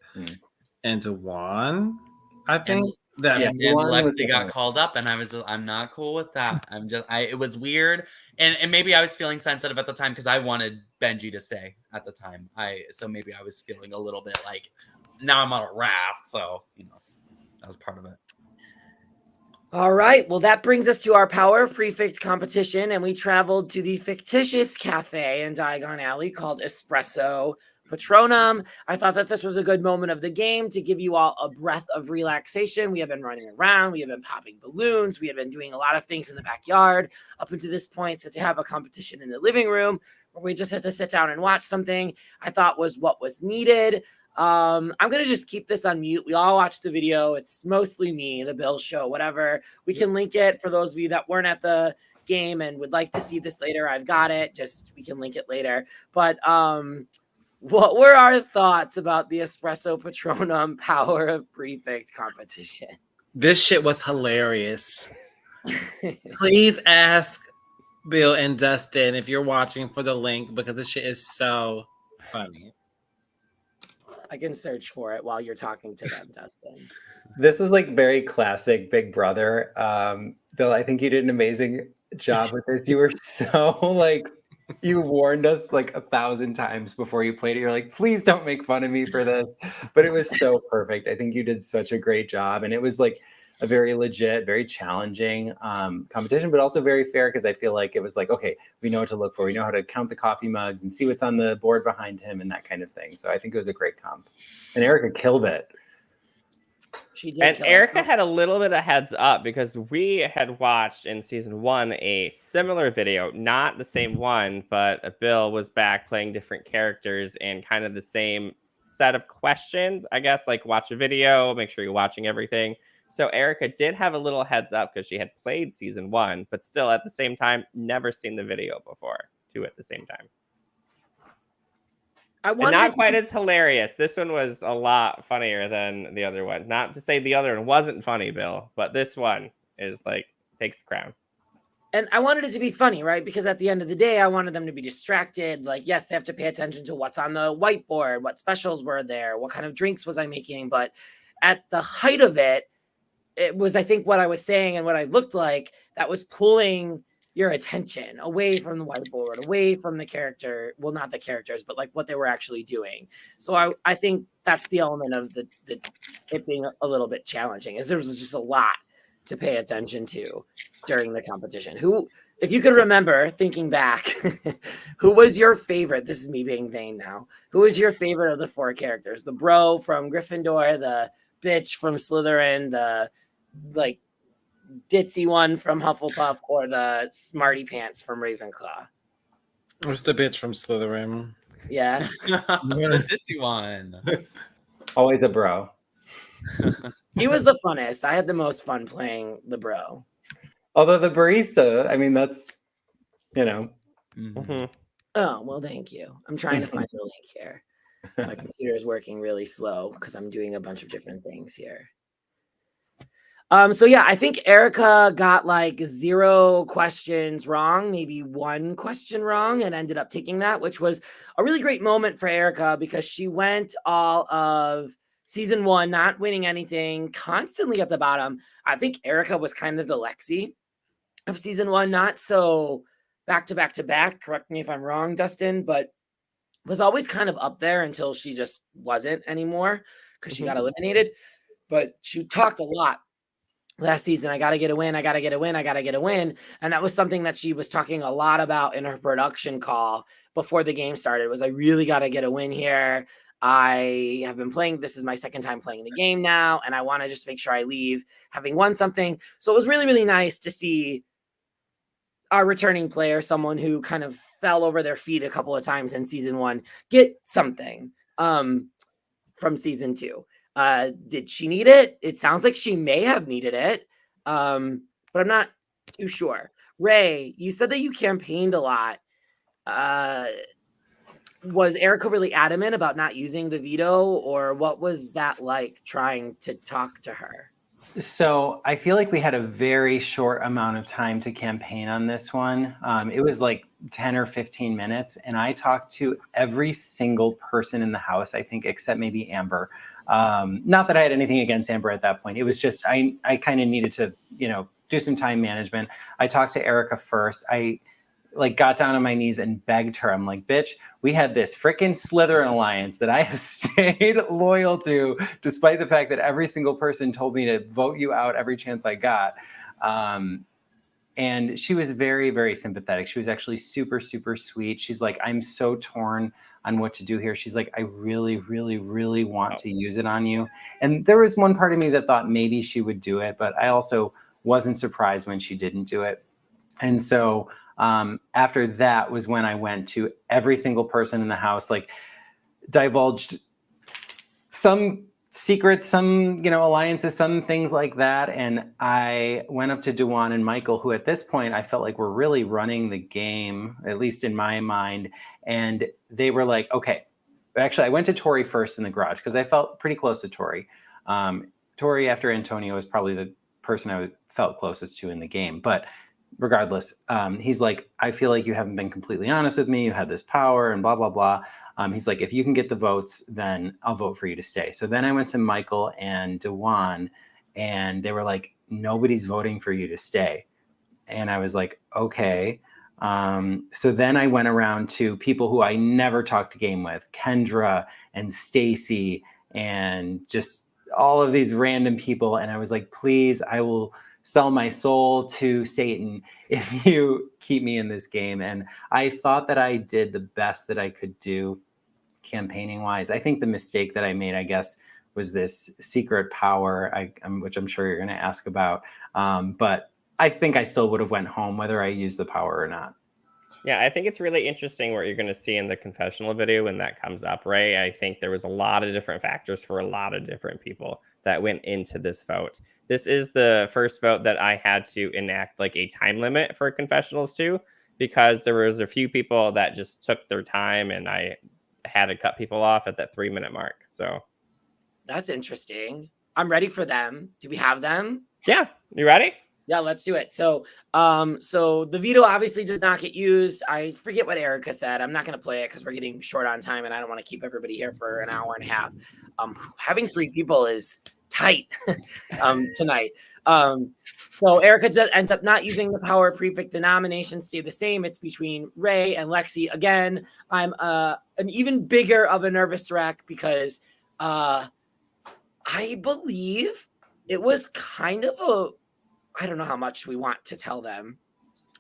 and Dewan. I think and Lexi got called up, and I'm not cool with that. It was weird, and maybe I was feeling sensitive at the time because I wanted Benji to stay at the time. So maybe I was feeling a little bit like now I'm on a raft, so that was part of it. All right. Well, that brings us to our Power of Prefect competition, and we traveled to the fictitious cafe in Diagon Alley called Espresso Patronum. I thought that this was a good moment of the game to give you all a breath of relaxation. We have been running around. We have been popping balloons. We have been doing a lot of things in the backyard up until this point. So to have a competition in the living room where we just had to sit down and watch something, I thought was what was needed. I'm going to just keep this on mute. We all watched the video. It's mostly me, the Bill show, whatever. We can link it for those of you that weren't at the game and would like to see this later. I've got it. Just we can link it later. But what were our thoughts about the Espresso Patronum Power of Prefect competition? This shit was hilarious. Please ask Bill and Dustin if you're watching for the link because this shit is so funny. I can search for it while you're talking to them, Dustin. This is like very classic Big Brother. Bill, I think you did an amazing job with this. You were so like, you warned us like 1,000 times before you played it. You're like, please don't make fun of me for this. But it was so perfect. I think you did such a great job. And it was like a very legit, very challenging competition, but also very fair because I feel like it was like, okay, we know what to look for. We know how to count the coffee mugs and see what's on the board behind him and that kind of thing. So I think it was a great comp. And Erica killed it. She did. And Erica had a little bit of heads up because we had watched in season 1 a similar video, not the same one, but Bill was back playing different characters and kind of the same set of questions, I guess, like watch a video, make sure you're watching everything. So Erica did have a little heads up because she had played season 1, but still at the same time, never seen the video before too at the same time. And not quite as hilarious. This one was a lot funnier than the other one. Not to say the other one wasn't funny, Bill, but this one is like takes the crown. And I wanted it to be funny, right? Because at the end of the day, I wanted them to be distracted. Like, yes, they have to pay attention to what's on the whiteboard, what specials were there, what kind of drinks was I making. But at the height of it, it was, I think, what I was saying and what I looked like that was pulling your attention away from the whiteboard, away from the character. Well, not the characters, but like what they were actually doing. So I think that's the element of the it being a little bit challenging, is there was just a lot to pay attention to during the competition. Who, if you could remember, thinking back, who was your favorite? This is me being vain now. Who was your favorite of the 4 characters? The bro from Gryffindor, the bitch from Slytherin, the like ditzy one from Hufflepuff, or the smarty pants from Ravenclaw? What's the bitch from Slytherin? Yeah. The ditzy one. Always a bro. He was the funnest. I had the most fun playing the bro. Although the barista, I mean, that's, you know. Mhm. Oh, well, thank you. I'm trying to find the link here. My computer is working really slow because I'm doing a bunch of different things here. So yeah, I think Erica got like 0 questions wrong, maybe 1 question wrong, and ended up taking that, which was a really great moment for Erica because she went all of season 1 not winning anything, constantly at the bottom. I think Erica was kind of the Lexi of season 1, not so back to back to back. Correct me if I'm wrong, Dustin, but was always kind of up there until she just wasn't anymore because she got eliminated. But she talked a lot last season. I got to get a win. I got to get a win. I got to get a win. And that was something that she was talking a lot about in her production call before the game started, was I really got to get a win here. I have been playing. This is my 2nd time playing the game now. And I want to just make sure I leave having won something. So it was really, really nice to see our returning player, someone who kind of fell over their feet a couple of times in season 1, get something from season 2. Did she need it? It sounds like she may have needed it, but I'm not too sure. Ray, you said that you campaigned a lot. Was Erica really adamant about not using the veto, or what was that like trying to talk to her? So I feel like we had a very short amount of time to campaign on this one. It was like 10 or 15 minutes, and I talked to every single person in the house, I think, except maybe Amber. Not that I had anything against Amber at that point. It was just I kind of needed to, do some time management. I talked to Erica first. I got down on my knees and begged her. I'm like, bitch, we had this freaking Slytherin alliance that I have stayed loyal to, despite the fact that every single person told me to vote you out every chance I got. And she was very, very sympathetic. She was actually super, super sweet. She's like, I'm so torn on what to do here. She's like, I really, really, really want to use it on you. And there was one part of me that thought maybe she would do it, but I also wasn't surprised when she didn't do it. And so after that was when I went to every single person in the house, divulged some secrets, some, alliances, some things like that. And I went up to Dewan and Michael, who at this point I felt like were really running the game, at least in my mind. And they were like, okay, actually I went to Tori first in the garage because I felt pretty close to Tori. Tori after Antonio was probably the person I felt closest to in the game. But regardless, he's like, I feel like you haven't been completely honest with me. You had this power and blah, blah, blah. He's like, if you can get the votes, then I'll vote for you to stay. So then I went to Michael and Dewan, and they were like, nobody's voting for you to stay. And I was like, okay. So then I went around to people who I never talked to game with, Kendra and Stacy, and just all of these random people. And I was like, please, I will sell my soul to Satan if you keep me in this game. And I thought that I did the best that I could do campaigning wise. I think the mistake that I made, I guess, was this secret power, which I'm sure you're going to ask about. But I think I still would have went home whether I used the power or not. Yeah, I think it's really interesting what you're going to see in the confessional video when that comes up, right? I think there was a lot of different factors for a lot of different people that went into this vote. This is the first vote that I had to enact like a time limit for confessionals too, because there was a few people that just took their time and I had to cut people off at that 3-minute mark. So that's interesting. I'm ready for them. Do we have them? Yeah. You ready? Yeah, let's do it. So the veto obviously does not get used. I forget what Erica said. I'm not going to play it because we're getting short on time and I don't want to keep everybody here for an hour and a half. Having 3 people is tight tonight. So Erica ends up not using the power prefix. The nominations stay the same. It's between Ray and Lexi. Again, I'm an even bigger of a nervous wreck because I believe it was kind of I don't know how much we want to tell them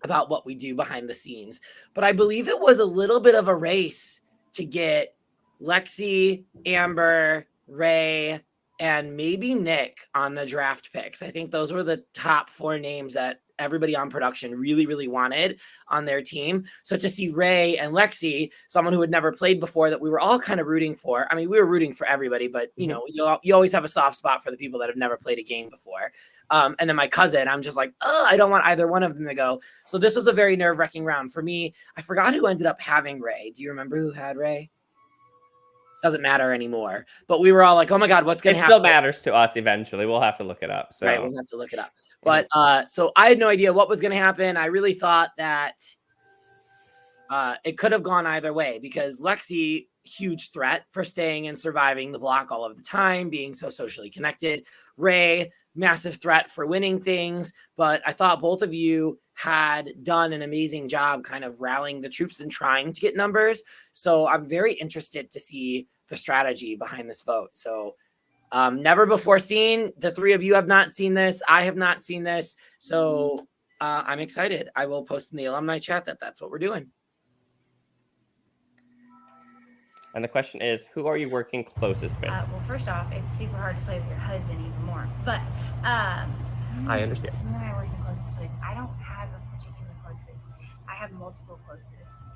about what we do behind the scenes, but I believe it was a little bit of a race to get Lexi, Amber, Ray, and maybe Nick on the draft picks. I think those were the top 4 names that everybody on production really, really wanted on their team. So to see Ray and Lexi, someone who had never played before that we were all kind of rooting for. I mean, we were rooting for everybody, but you know, you always have a soft spot for the people that have never played a game before. And then my cousin, I'm just like, oh, I don't want either one of them to go. So this was a very nerve-wracking round for me. I forgot who ended up having Ray. Do you remember who had Ray? Doesn't matter anymore. But we were all like, oh my God, what's going to happen? It still matters to us eventually. We'll have to look it up. So. Right, we'll have to look it up. But so I had no idea what was going to happen. I really thought that it could have gone either way because Lexi, huge threat for staying and surviving the block all of the time, being so socially connected. Ray, massive threat for winning things. But I thought both of you had done an amazing job kind of rallying the troops and trying to get numbers. So I'm very interested to see the strategy behind this vote. So never before seen. The 3 of you have not seen this. I have not seen this. So I'm excited. I will post in the alumni chat that's what we're doing. And the question is, who are you working closest with? Well, first off, it's super hard to play with your husband even more. But I understand. Who am I working closest with? I don't have a particular closest. I have multiple closest.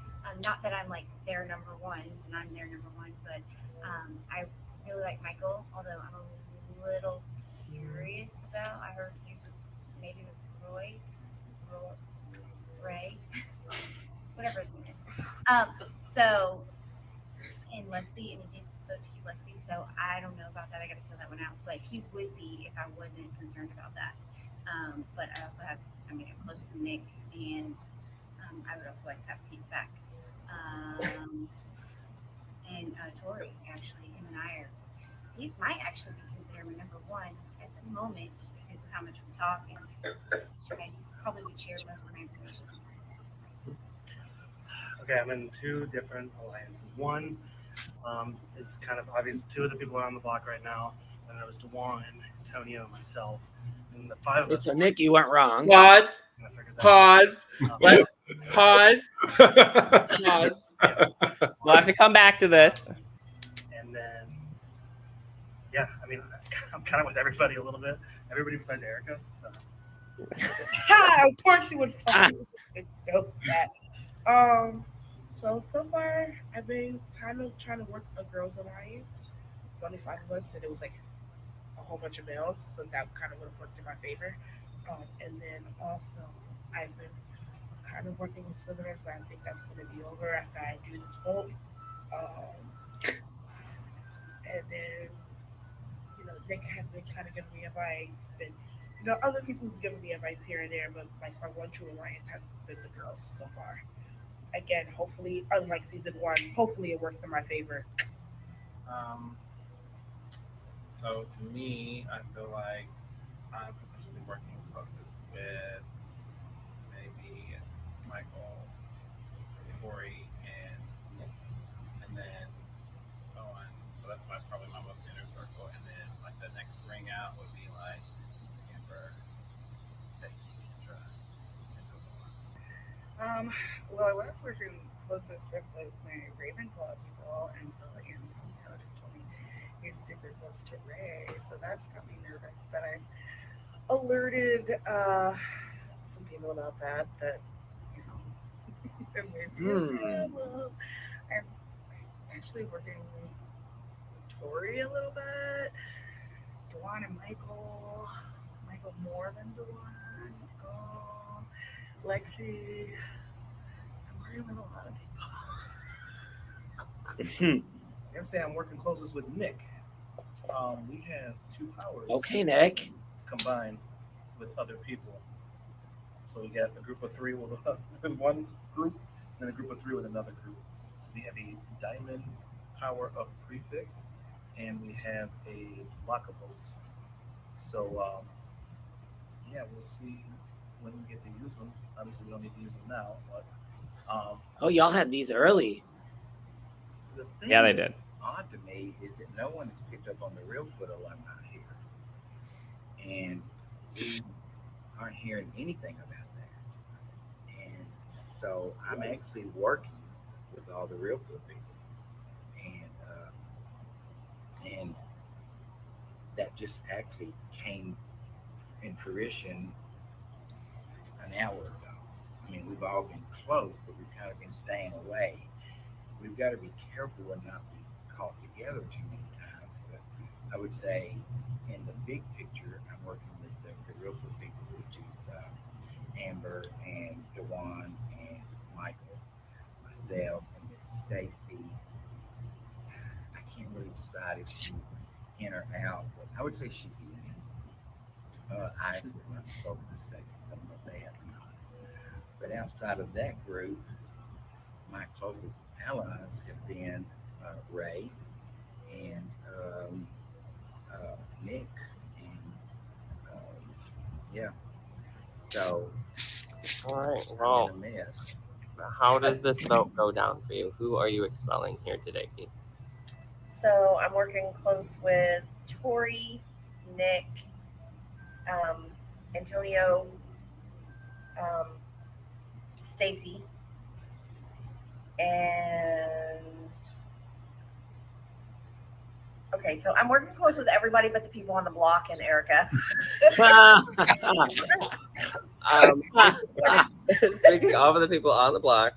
Not that I'm like their number ones and I'm their number one, but I really like Michael, although I'm a little curious about. I heard he's maybe with Ray, whatever his name is. So, and Lexi, and he did vote to keep Lexi, so I don't know about that. I got to fill that one out. But he would be if I wasn't concerned about that. But I also have, I'm close with Nick, and I would also like to have Pete's back. And Tori, actually, him and I are, he might actually be considered my number one at the moment just because of how much we talk and I probably would share most of my information. Okay, I'm in 2 different alliances. One is kind of obvious. 2 of the people are on the block right now. And there was DeJuan, Antonio, and myself. And the 5 of us. So Nick, you weren't wrong. Pause. Pause. Pause. Pause. We'll have to come back to this. And then, yeah, I mean, I'm kind of with everybody a little bit. Everybody besides Erica. So. Of course you would fucking know that. So far, I've been kind of trying to work a girls' alliance. It's only 5 of us, and it was like a whole bunch of males, so that kind of would have worked in my favor. And then also, I've been kind of working with Slytherins, but I think that's going to be over after I do this vote. And then, Nick has been kind of giving me advice, and other people who've given me advice here and there, but like my one true alliance has been the girls so far. Again, hopefully, unlike season 1, hopefully it works in my favor. So to me, I feel like I'm potentially working closest with maybe Michael, Tori, and Nick, and then Owen. So that's probably my most inner circle. And then like the next ring out would be like Amber, Stacey, Kendra, and Jovan. Well, I was working closest with like my Ravenclaw people until Antonio just told me he's super close to Ray, so that's got me nervous. But I've alerted some people about that it may be a problem. I'm actually working with Tori a little bit, DeJuan and Michael more than DeJuan, Lexi. I'm working with a lot of people. I'm gonna say I'm working closest with Nick. We have 2 powers. Okay, Nick. Combined with other people. So we got a group of 3 with one group, and then a group of 3 with another group. So we have a diamond power of prefect, and we have a block of votes. So yeah, we'll see when we get to use them. Obviously, we don't need to use them now, but Oh, y'all had these early. The thing Yeah, they did. that's odd to me is that no one has picked up on the Real Foot alumni here, and we aren't hearing anything about that. And so I'm actually working with all the Real Foot people, and that just actually came in fruition an hour ago. I mean, we've all been close, but we've kind of been staying away. We've got to be careful and not be caught together too many times. But I would say, in the big picture, I'm working with the real food people, which is Amber and Dewan and Michael, myself, and then Stacy. I can't really decide if she's in or out, but I would say she'd be in. I actually not spoken to Stacy, so I don't know if they have or not. But outside of that group, my closest allies have been Ray and Nick, and yeah. So All right. I'm Well, in a mess. how does this vote go down for you? Who are you expelling here today, Pete? So I'm working close with Tori, Nick, Antonio, Stacy, and okay, so I'm working close with everybody but the people on the block and Erica. Speaking of the people on the block,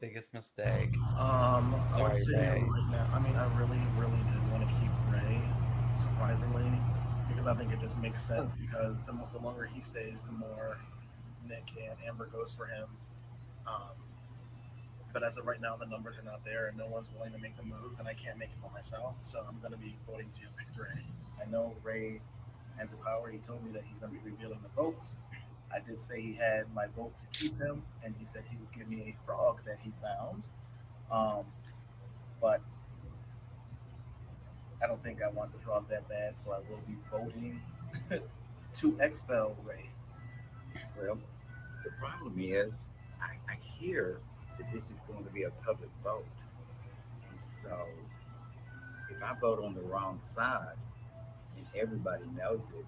Biggest mistake. I Sorry, would say Ray. right now. I mean, I really did want to keep Ray, surprisingly, because I think it just makes sense. Because the longer he stays, the more Nick and Amber goes for him. But as of right now, the numbers are not there, and no one's willing to make the move, and I can't make it by myself. So I'm going to be voting to pick Ray. I know Ray has a power. He told me that he's going to be revealing the votes. I did say he had my vote to keep him, and he said he would give me a frog that he found. But I don't think I want the frog that bad, so I will be voting to expel Ray. Well, the problem is, I hear that this is going to be a public vote, and so if I vote on the wrong side and everybody knows it,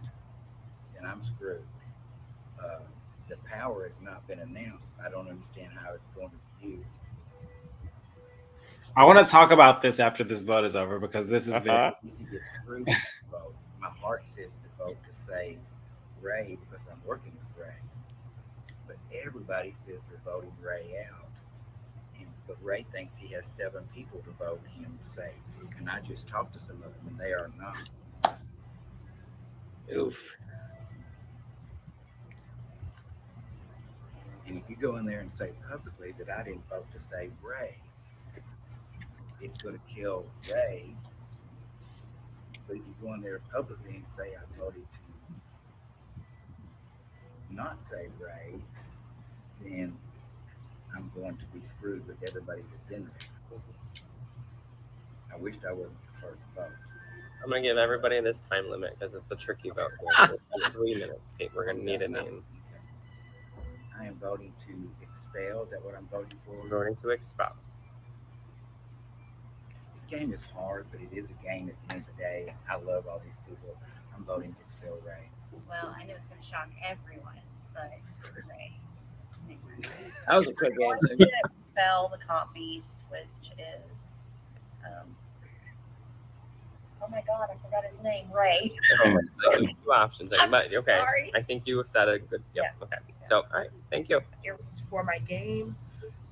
then I'm screwed. Uh, the power has not been announced. I don't understand how it's going to be used. I want to talk about this after this vote is over because this is very. Easy to get screwed with the vote. My heart says to vote to save Ray because I'm working with Ray, but everybody says they're voting Ray out. But Ray thinks he has 7 people to vote him safe, and I just talked to some of them, and they are not. Oof. And if you go in there and say publicly that I didn't vote to save Ray, it's going to kill Ray. But if you go in there publicly and say I voted to not save Ray, then I'm going to be screwed with everybody that's in there. I wished I wasn't the first vote. I'm gonna give everybody this time limit because it's a tricky vote. Here. 3 minutes, Pete. We're gonna need a name. I am voting to expel. Is that what I'm voting for? I'm voting to expel. This game is hard, but it is a game at the end of the day. I love all these people. I'm voting to expel Ray. Well, I know it's going to shock everyone, but Ray. That was a quick answer. I'm going to expel the comp beast, which is oh my god, I forgot his name. Ray. I give 2 options, I'm but okay. sorry. I think you said a good. Yep. Yeah. Okay. So, all right. Thank you. For my game,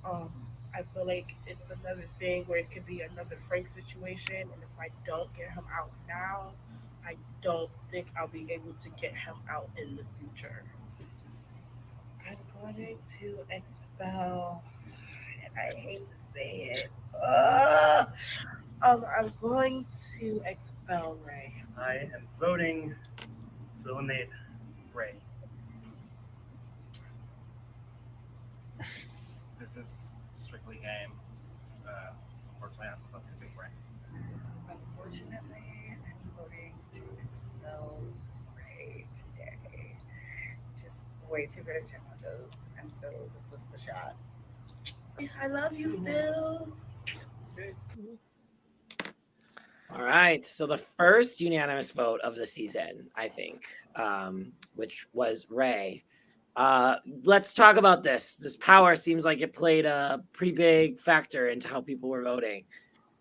I feel like it's another thing where it could be another Frank situation, and if I don't get him out now, I don't think I'll be able to get him out in the future. I'm going to expel, and I hate to say it. I'm going to expel Ray. I am voting to eliminate Ray. This is strictly game. Unfortunately, I'm to pick Ray. Unfortunately, I'm voting to expel Ray today. Just way too good at challenges, and so this is the shot. I love you, Phil. All right. So the first unanimous vote of the season, I think, which was Ray. Let's talk about this. This power seems like it played a pretty big factor into how people were voting.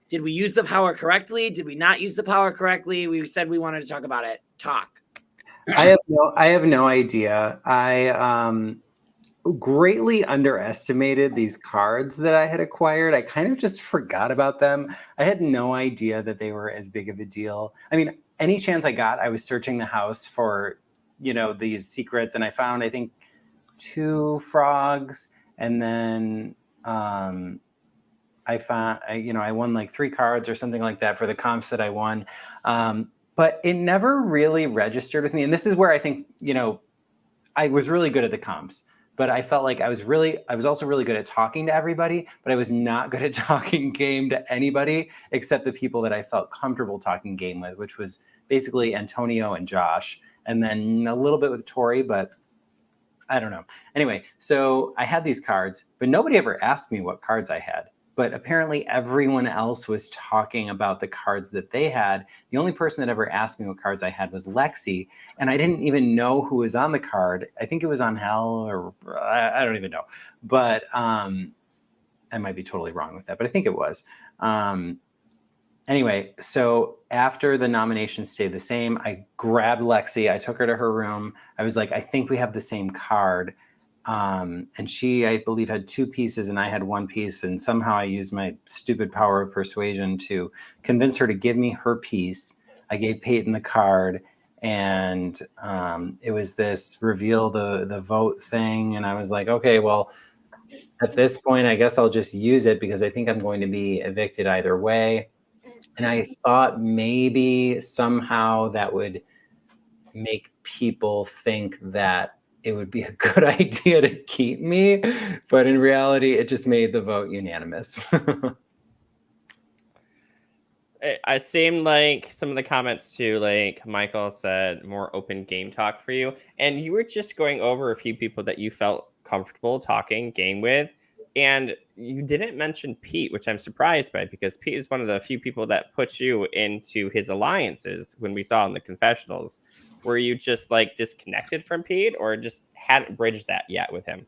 Did we use the power correctly? Did we not use the power correctly? We said we wanted to talk about it. Talk. I have no idea. I greatly underestimated these cards that I had acquired. I kind of just forgot about them. I had no idea that they were as big of a deal. I mean, any chance I got, I was searching the house for, these secrets, and I found, I think, 2 frogs, and then I found, I won like 3 cards or something like that for the comps that I won. But it never really registered with me. And this is where I think, I was really good at the comps, but I felt like I was also really good at talking to everybody, but I was not good at talking game to anybody except the people that I felt comfortable talking game with, which was basically Antonio and Josh, and then a little bit with Tori, but I don't know. Anyway, so I had these cards, but nobody ever asked me what cards I had. But apparently everyone else was talking about the cards that they had. The only person that ever asked me what cards I had was Lexi, and I didn't even know who was on the card. I think it was on Hell, or I don't even know. But I might be totally wrong with that, but I think it was. Anyway, so after the nominations stayed the same, I grabbed Lexi. I took her to her room. I was like, I think we have the same card. And she, I believe, had 2 pieces and I had 1 piece. And somehow I used my stupid power of persuasion to convince her to give me her piece. I gave Peyton the card, and it was this reveal the vote thing. And I was like, okay, well, at this point, I guess I'll just use it because I think I'm going to be evicted either way. And I thought maybe somehow that would make people think that it would be a good idea to keep me, but in reality, it just made the vote unanimous. It seemed like some of the comments too, like Michael said, more open game talk for you. And you were just going over a few people that you felt comfortable talking game with. And you didn't mention Pete, which I'm surprised by, because Pete is one of the few people that put you into his alliances when we saw in the confessionals. Were you just like disconnected from Pete, or just hadn't bridged that yet with him?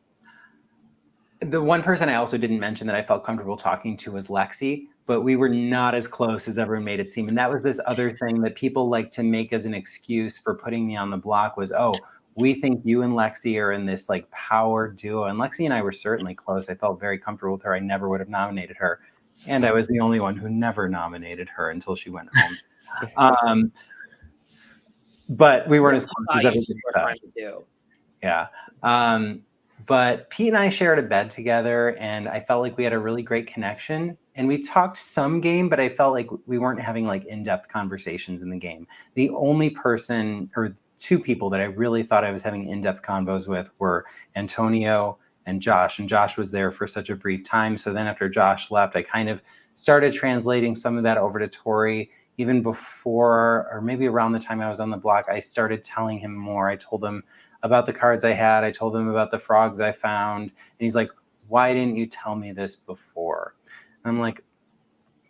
The one person I also didn't mention that I felt comfortable talking to was Lexi, but we were not as close as everyone made it seem. And that was this other thing that people like to make as an excuse for putting me on the block was, oh, we think you and Lexi are in this like power duo. And Lexi and I were certainly close. I felt very comfortable with her. I never would have nominated her. And I was the only one who never nominated her until she went home. But we weren't as close as everybody thought. Too. Yeah. But Pete and I shared a bed together, and I felt like we had a really great connection. And we talked some game, but I felt like we weren't having like in-depth conversations in the game. The only person or 2 people that I really thought I was having in-depth convos with were Antonio and Josh. And Josh was there for such a brief time. So then after Josh left, I kind of started translating some of that over to Tori. Even before, or maybe around the time I was on the block, I started telling him more. I told him about the cards I had. I told him about the frogs I found. And he's like, why didn't you tell me this before? And I'm like,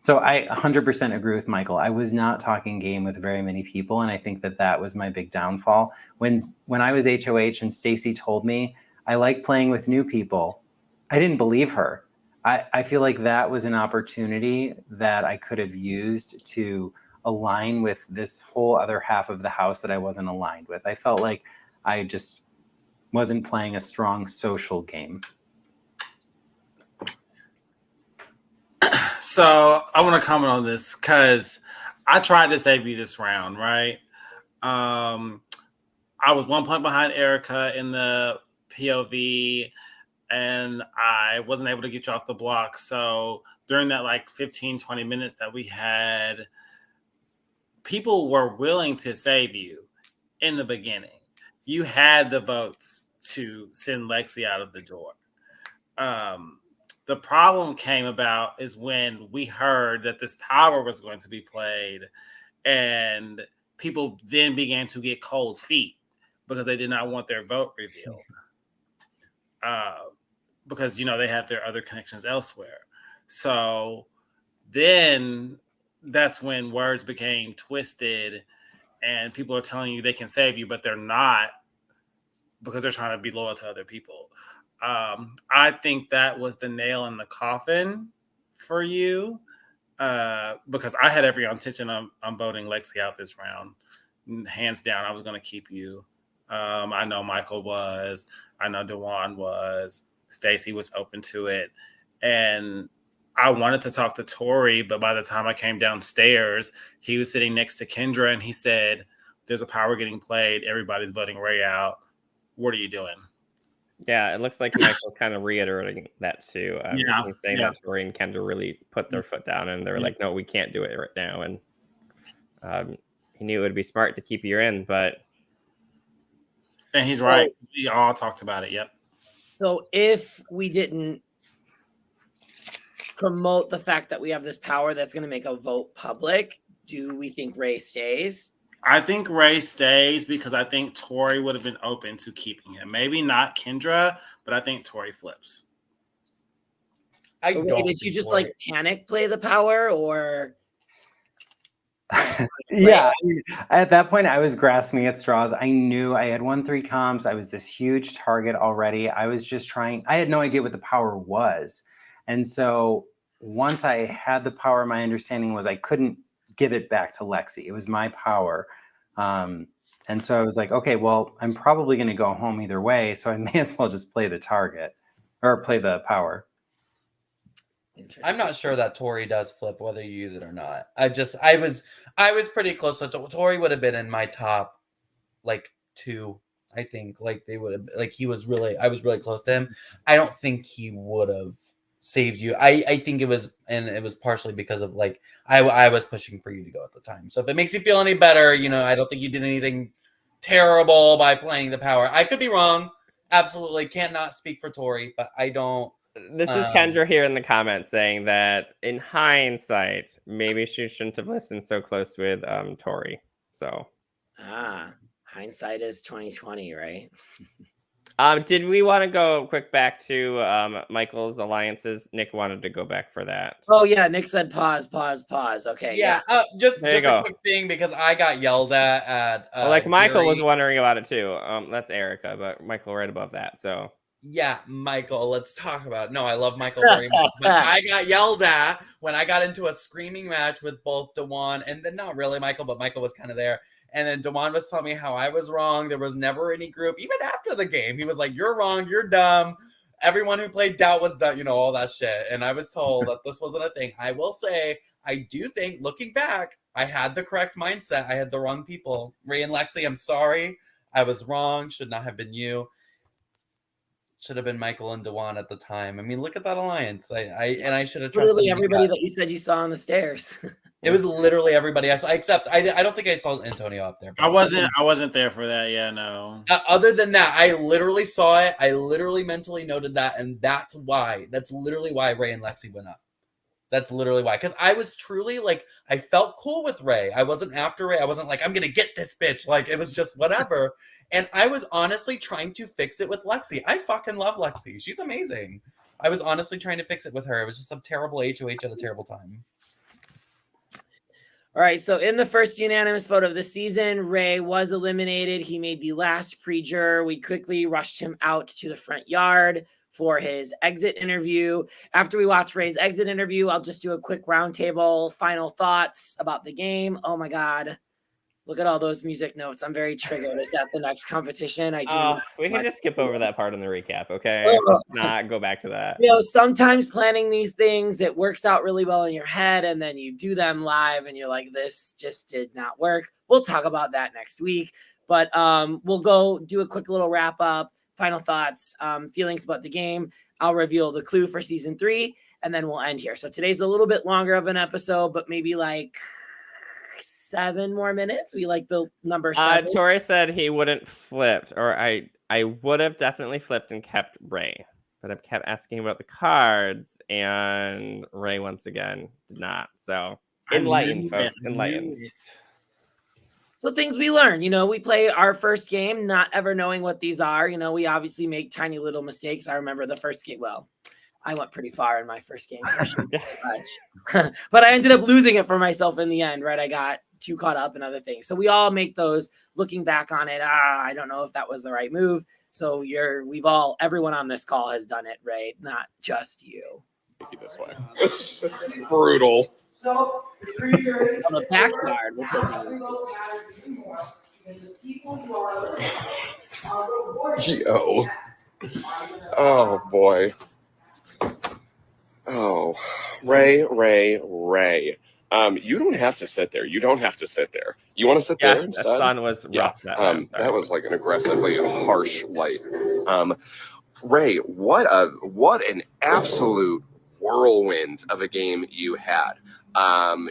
so I 100% agree with Michael. I was not talking game with very many people. And I think that that was my big downfall. When I was HOH and Stacy told me, I like playing with new people, I didn't believe her. I feel like that was an opportunity that I could have used to align with this whole other half of the house that I wasn't aligned with. I felt like I just wasn't playing a strong social game. So I want to comment on this because I tried to save you this round, right? I was 1 point behind Erica in the POV, and I wasn't able to get you off the block. So during that like 15, 20 minutes that we had, people were willing to save you in the beginning. You had the votes to send Lexi out of the door. The problem came about is when we heard that this power was going to be played, and people then began to get cold feet because they did not want their vote revealed. Because, you know, they have their other connections elsewhere. So then that's when words became twisted and people are telling you they can save you, but they're not, because they're trying to be loyal to other people. I think that was the nail in the coffin for you, because I had every intention on voting Lexi out this round. Hands down, I was going to keep you. I know Michael was. I know Dewan was. Stacey was open to it. And I wanted to talk to Tori, but by the time I came downstairs, he was sitting next to Kendra, and he said, there's a power getting played. Everybody's voting Ray out. What are you doing? Yeah, it looks like Michael's kind of reiterating that too. He's saying that Tori and Kendra really put their foot down, and they were like, no, we can't do it right now. And he knew it would be smart to keep you in, but... And he's right. We all talked about it, yep. So if we didn't promote the fact that we have this power that's going to make a vote public, do we think Ray stays? I think Ray stays because I think Tori would have been open to keeping him. Maybe not Kendra, but I think Tori flips. Did you just like panic play the power, or? Yeah, I mean, at that point, I was grasping at straws. I knew I had won 3 comps. I was this huge target already. I was just trying. I had no idea what the power was. And so once I had the power, my understanding was I couldn't give it back to Lexi. It was my power. And so I was like, okay, well, I'm probably going to go home either way. So I may as well just play the target or play the power. I'm not sure that Tori does flip whether you use it or not. I was pretty close. So Tori would have been in my top like 2, I think. Like they would have, like I was really close to him. I don't think he would have saved you. I think it was partially because of like I was pushing for you to go at the time. So if it makes you feel any better, you know, I don't think you did anything terrible by playing the power. I could be wrong. Absolutely can't not speak for Tori, but I don't. This is Kendra here in the comments saying that in hindsight, maybe she shouldn't have listened so close with Tori. So Hindsight is 2020, right? Did we want to go quick back to Michael's alliances? Nick wanted to go back for that. Oh yeah, Nick said pause. Okay. Yeah. Just a quick thing, because I got yelled at Michael was wondering about it too. That's Erica, but Michael right above that. So yeah, Michael, let's talk about it. No, I love Michael very much. But I got yelled at when I got into a screaming match with both Dewan and then not really Michael, but Michael was kind of there. And then Dewan was telling me how I was wrong. There was never any group, even after the game. He was like, you're wrong, you're dumb. Everyone who played Doubt was dumb, you know, all that shit. And I was told that this wasn't a thing. I will say, I do think, looking back, I had the correct mindset. I had the wrong people. Ray and Lexi, I'm sorry. I was wrong. Should not have been you. Should have been Michael and Dewan at the time. I mean, look at that alliance. I should have trusted literally everybody that you said you saw on the stairs. It was literally everybody I saw, except I don't think I saw Antonio up there. I wasn't there for that. Yeah, no. Other than that, I literally saw it. I literally mentally noted that, and that's literally why Ray and Lexi went up. That's literally why. Because I was truly like, I felt cool with Ray. I wasn't after Ray. I wasn't like, I'm gonna get this bitch. Like, it was just whatever. And I was honestly trying to fix it with Lexi. I fucking love Lexi. She's amazing. I was honestly trying to fix it with her. It was just a terrible HOH at a terrible time. All right, so in the first unanimous vote of the season, Ray was eliminated. He made the last pre-juror. We quickly rushed him out to the front yard for his exit interview. After we watch Ray's exit interview, I'll just do a quick roundtable, final thoughts about the game. Oh my God. Look at all those music notes. I'm very triggered. Is that the next competition? We can just skip over that part in the recap, okay? Let's not go back to that. You know, sometimes planning these things, it works out really well in your head, and then you do them live, and you're like, this just did not work. We'll talk about that next week. But we'll go do a quick little wrap up, final thoughts, feelings about the game. I'll reveal the clue for season 3, and then we'll end here. So today's a little bit longer of an episode, but maybe like 7 more minutes. We like the number 7. Tori said he wouldn't flip, or I would have definitely flipped and kept Ray, but I kept asking about the cards, and Ray once again did not. So enlightened, folks, enlightened. So things we learn, we play our first game, not ever knowing what these are. We obviously make tiny little mistakes. I remember the first game. Well, I went pretty far in my first game, so I shouldn't say much. But I ended up losing it for myself in the end, right? I got too caught up in other things. So we all make those looking back on it. I don't know if that was the right move. So everyone on this call has done it, right? Not just you. This way. Brutal. So on the backyard, which Yo. Oh boy. Oh, Ray. You don't have to sit there. You don't have to sit there. You want to sit there instead? That sun was rough. That was like an aggressively harsh light. Ray, what an absolute whirlwind of a game you had.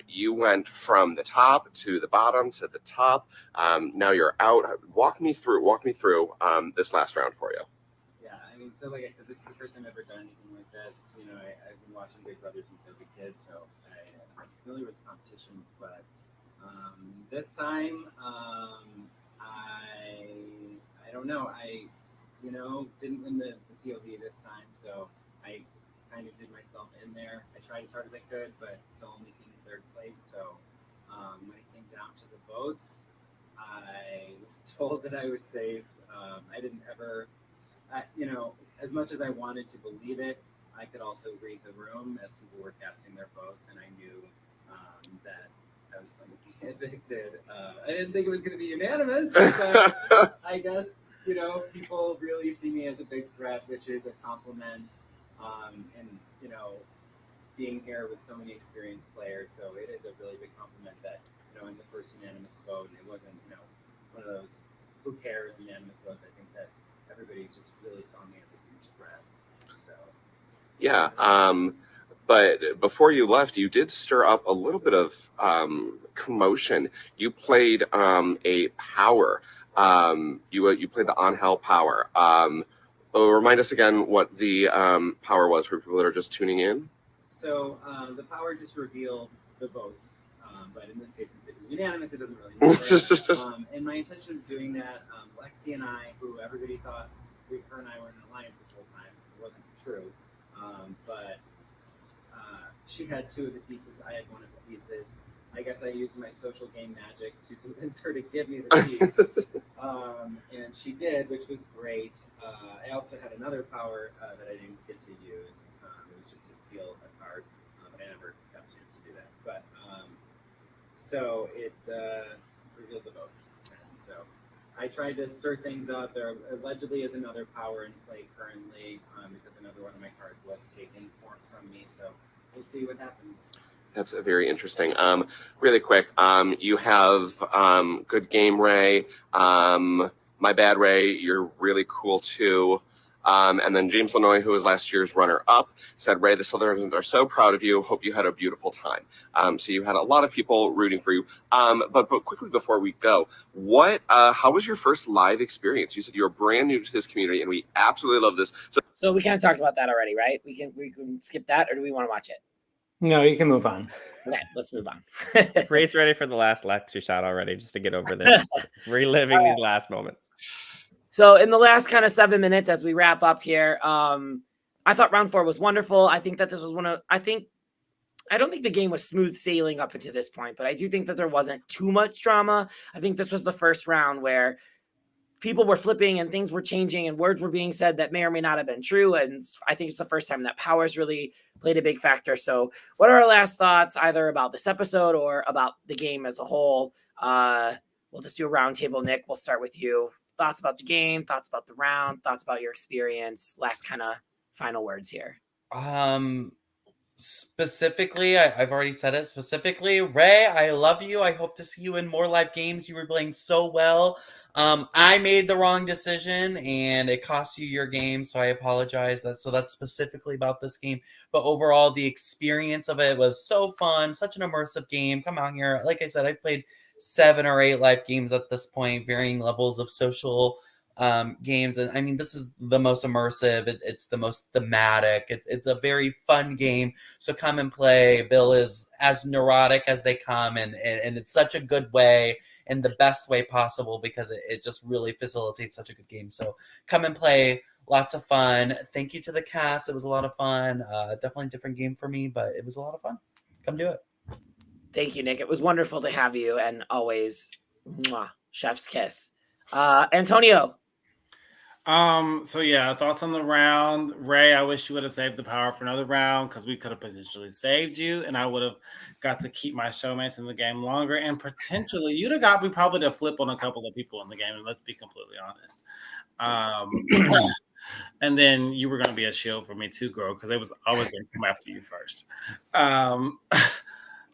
You went from the top to the bottom to the top. Now you're out. Walk me through this last round for you. Yeah, I mean, so like I said, this is the first time I've ever done anything like this. I've been watching Big Brother since I was a kid, so I'm familiar with competitions. But this time, I don't know. I didn't win the POV this time, so I kind of did myself in there. I tried as hard as I could, but still only came in third place. So when it came down to the votes, I was told that I was safe. I didn't ever, as much as I wanted to believe it, I could also read the room as people were casting their votes, and I knew that I was going to be evicted. I didn't think it was going to be unanimous, but I guess, people really see me as a big threat, which is a compliment. And being here with so many experienced players, so it is a really big compliment that in the first unanimous vote, it wasn't one of those who cares unanimous votes. I think that everybody just really saw me as a huge threat. So yeah, but before you left, you did stir up a little bit of commotion. You played a power. You played the On Hell power. Remind us again what the power was for people that are just tuning in. So the power just revealed the votes, but in this case, since it was unanimous, it doesn't really matter. And my intention of doing that, Lexi and I, who everybody thought her and I were in an alliance this whole time, it wasn't true. But she had 2 of the pieces, I had 1 of the pieces. I guess I used my social game magic to convince her to give me the piece. And she did, which was great. I also had another power that I didn't get to use. It was just to steal a card, but I never got a chance to do that. But so it revealed the votes. And so I tried to stir things up. There allegedly is another power in play currently because another one of my cards was taken from me. So we'll see what happens. That's very interesting. Really quick, you have good game, Ray. My bad, Ray. You're really cool too. And then James Lanoy, who was last year's runner-up, said, Ray, the Slytherins are so proud of you. Hope you had a beautiful time. So you had a lot of people rooting for you. But quickly before we go, how was your first live experience? You said you were brand new to this community, and we absolutely love this. So we kind of talked about that already, right? We can skip that, or do we want to watch it? No, you can move on. Okay, let's move on. Ray's ready for the last Lexi shot already, just to get over this, reliving these last moments. So in the last kind of 7 minutes, as we wrap up here, I thought round 4 was wonderful. I think that this was I don't think the game was smooth sailing up until this point, but I do think that there wasn't too much drama. I think this was the first round where people were flipping and things were changing and words were being said that may or may not have been true. And I think it's the first time that powers really played a big factor. So what are our last thoughts either about this episode or about the game as a whole? We'll just do a round table. Nick, we'll start with you. Thoughts about the game, thoughts about the round, thoughts about your experience, last kind of final words here. Specifically, I've already said it. Specifically, Ray, I love you. I hope to see you in more live games. You were playing so well. I made the wrong decision and it cost you your game, so I apologize. That's specifically about this game. But overall, the experience of it was so fun, such an immersive game. Come out here. Like I said, I've played 7 or 8 live games at this point, varying levels of social games. And I mean, this is the most immersive. It's the most thematic. It's a very fun game. So come and play. Bill is as neurotic as they come, and it's such a good way, in the best way possible, because it just really facilitates such a good game. So come and play. Lots of fun. Thank you to the cast. It was a lot of fun. Definitely a different game for me, but it was a lot of fun. Come do it. Thank you, Nick. It was wonderful to have you, and always, mwah, chef's kiss. Antonio. So yeah, thoughts on the round. Ray, I wish you would have saved the power for another round, because we could have potentially saved you, and I would have got to keep my showmates in the game longer, and potentially you'd have got me probably to flip on a couple of people in the game, and let's be completely honest. And then you were going to be a shield for me too, girl, because it was always going to come after you first.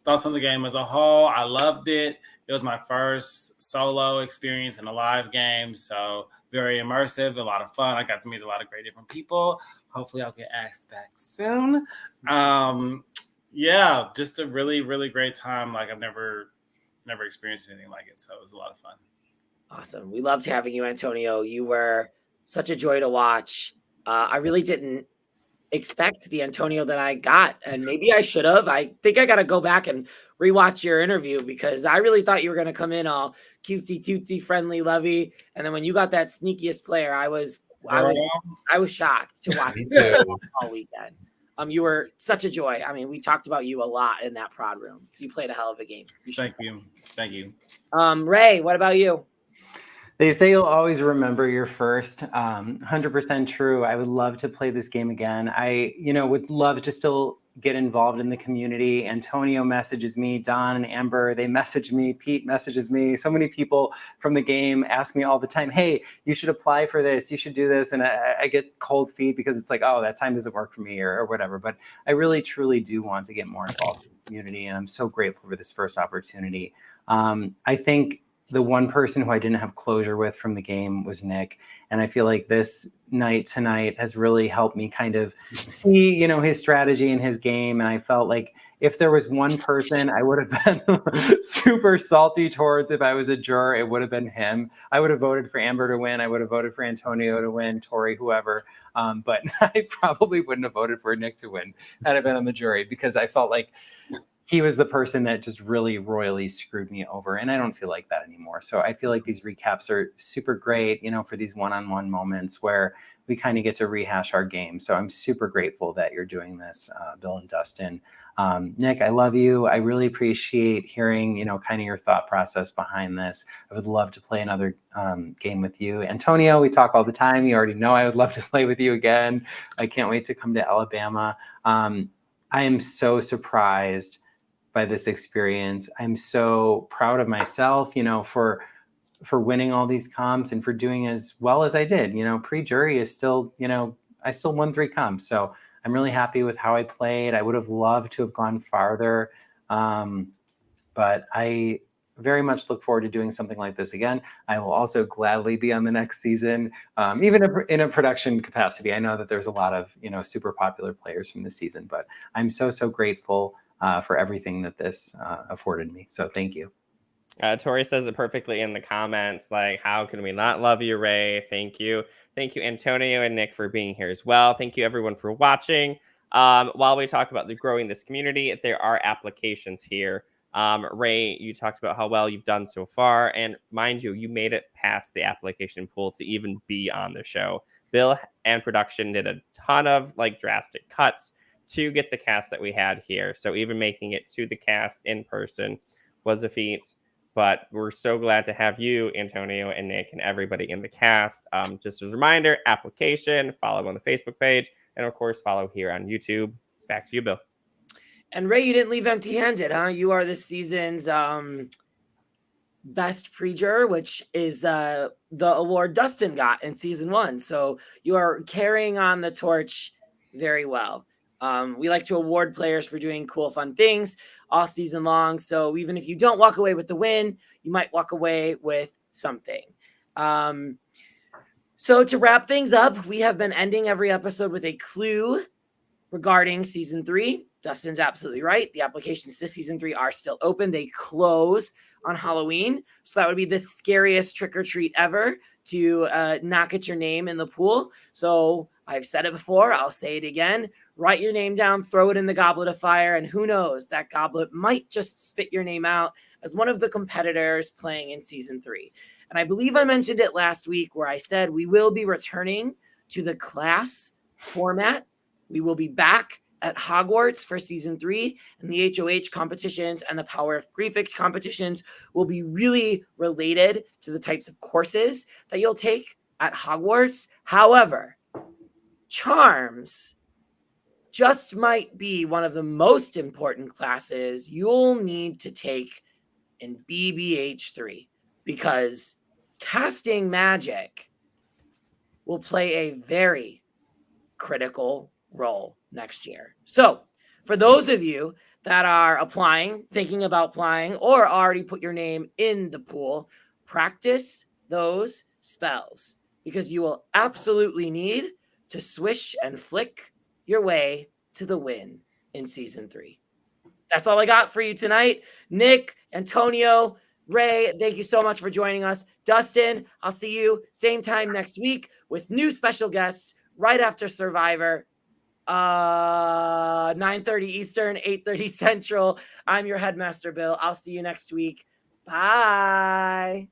Thoughts on the game as a whole. I loved it. It was my first solo experience in a live game, so very immersive, a lot of fun. I got to meet a lot of great different people. Hopefully I'll get asked back soon. Yeah, just a really, really great time. Like I've never experienced anything like it, so it was a lot of fun. Awesome. We loved having you, Antonio. You were such a joy to watch. I really didn't expect the Antonio that I got, and maybe I should have. I think I got to go back and rewatch your interview, because I really thought you were going to come in all cutesy tootsy, friendly, lovey, and then when you got that sneakiest player, I was shocked to watch you all weekend. You were such a joy. I mean, we talked about you a lot in that prod room. You played a hell of a game. Thank you. Ray, what about you? They say you'll always remember your first. 100% true. I would love to play this game again. I, would love to still get involved in the community. Antonio messages me, Don and Amber, they message me, Pete messages me. So many people from the game ask me all the time, hey, you should apply for this, you should do this. And I get cold feet, because it's like, oh, that time doesn't work for me or whatever. But I really, truly do want to get more involved in the community. And I'm so grateful for this first opportunity. I think the one person who I didn't have closure with from the game was Nick. And I feel like this night tonight has really helped me kind of see, his strategy and his game. And I felt like if there was one person I would have been super salty towards if I was a juror, it would have been him. I would have voted for Amber to win. I would have voted for Antonio to win, Tori, whoever. But I probably wouldn't have voted for Nick to win had I been on the jury, because I felt like he was the person that just really royally screwed me over. And I don't feel like that anymore. So I feel like these recaps are super great, for these one-on-one moments where we kind of get to rehash our game. So I'm super grateful that you're doing this, Bill and Dustin. Nick, I love you. I really appreciate hearing, kind of your thought process behind this. I would love to play another game with you. Antonio, we talk all the time. You already know I would love to play with you again. I can't wait to come to Alabama. I am so surprised by this experience. I'm so proud of myself, for winning all these comps and for doing as well as I did. Pre-jury is still, I still won 3 comps. So I'm really happy with how I played. I would have loved to have gone farther. But I very much look forward to doing something like this again. I will also gladly be on the next season, even in a production capacity. I know that there's a lot of, super popular players from this season, but I'm so grateful for everything that this afforded me. So thank you. Tori says it perfectly in the comments, like, how can we not love you, Ray? Thank you. Thank you, Antonio and Nick, for being here as well. Thank you, everyone, for watching. While we talk about growing this community, there are applications here. Ray, you talked about how well you've done so far. And mind you, you made it past the application pool to even be on the show. Bill and production did a ton of drastic cuts to get the cast that we had here. So even making it to the cast in person was a feat. But we're so glad to have you, Antonio and Nick, and everybody in the cast. Just as a reminder, application, follow on the Facebook page, and of course, follow here on YouTube. Back to you, Bill. And Ray, you didn't leave empty-handed, huh? You are this season's best pre-juror, which is the award Dustin got in season 1. So you are carrying on the torch very well. We like to award players for doing cool, fun things all season long. So even if you don't walk away with the win, you might walk away with something. So to wrap things up, we have been ending every episode with a clue regarding season 3. Dustin's absolutely right. The applications to season 3 are still open. They close on Halloween. So that would be the scariest trick or treat ever to not get your name in the pool. So I've said it before. I'll say it again. Write your name down, throw it in the goblet of fire. And who knows, that goblet might just spit your name out as one of the competitors playing in season 3. And I believe I mentioned it last week where I said we will be returning to the class format. We will be back at Hogwarts for season 3, and the HOH competitions and the Power of Prefect competitions will be really related to the types of courses that you'll take at Hogwarts. However, Charms just might be one of the most important classes you'll need to take in BBH 3, because casting magic will play a very critical role next year. So for those of you that are applying, thinking about applying, or already put your name in the pool, practice those spells, because you will absolutely need to swish and flick your way to the win in season 3. That's all I got for you tonight. Nick, Antonio, Ray, thank you so much for joining us. Dustin, I'll see you same time next week with new special guests right after Survivor, 9:30 Eastern, 8:30 Central. I'm your Headmaster Bill. I'll see you next week. Bye.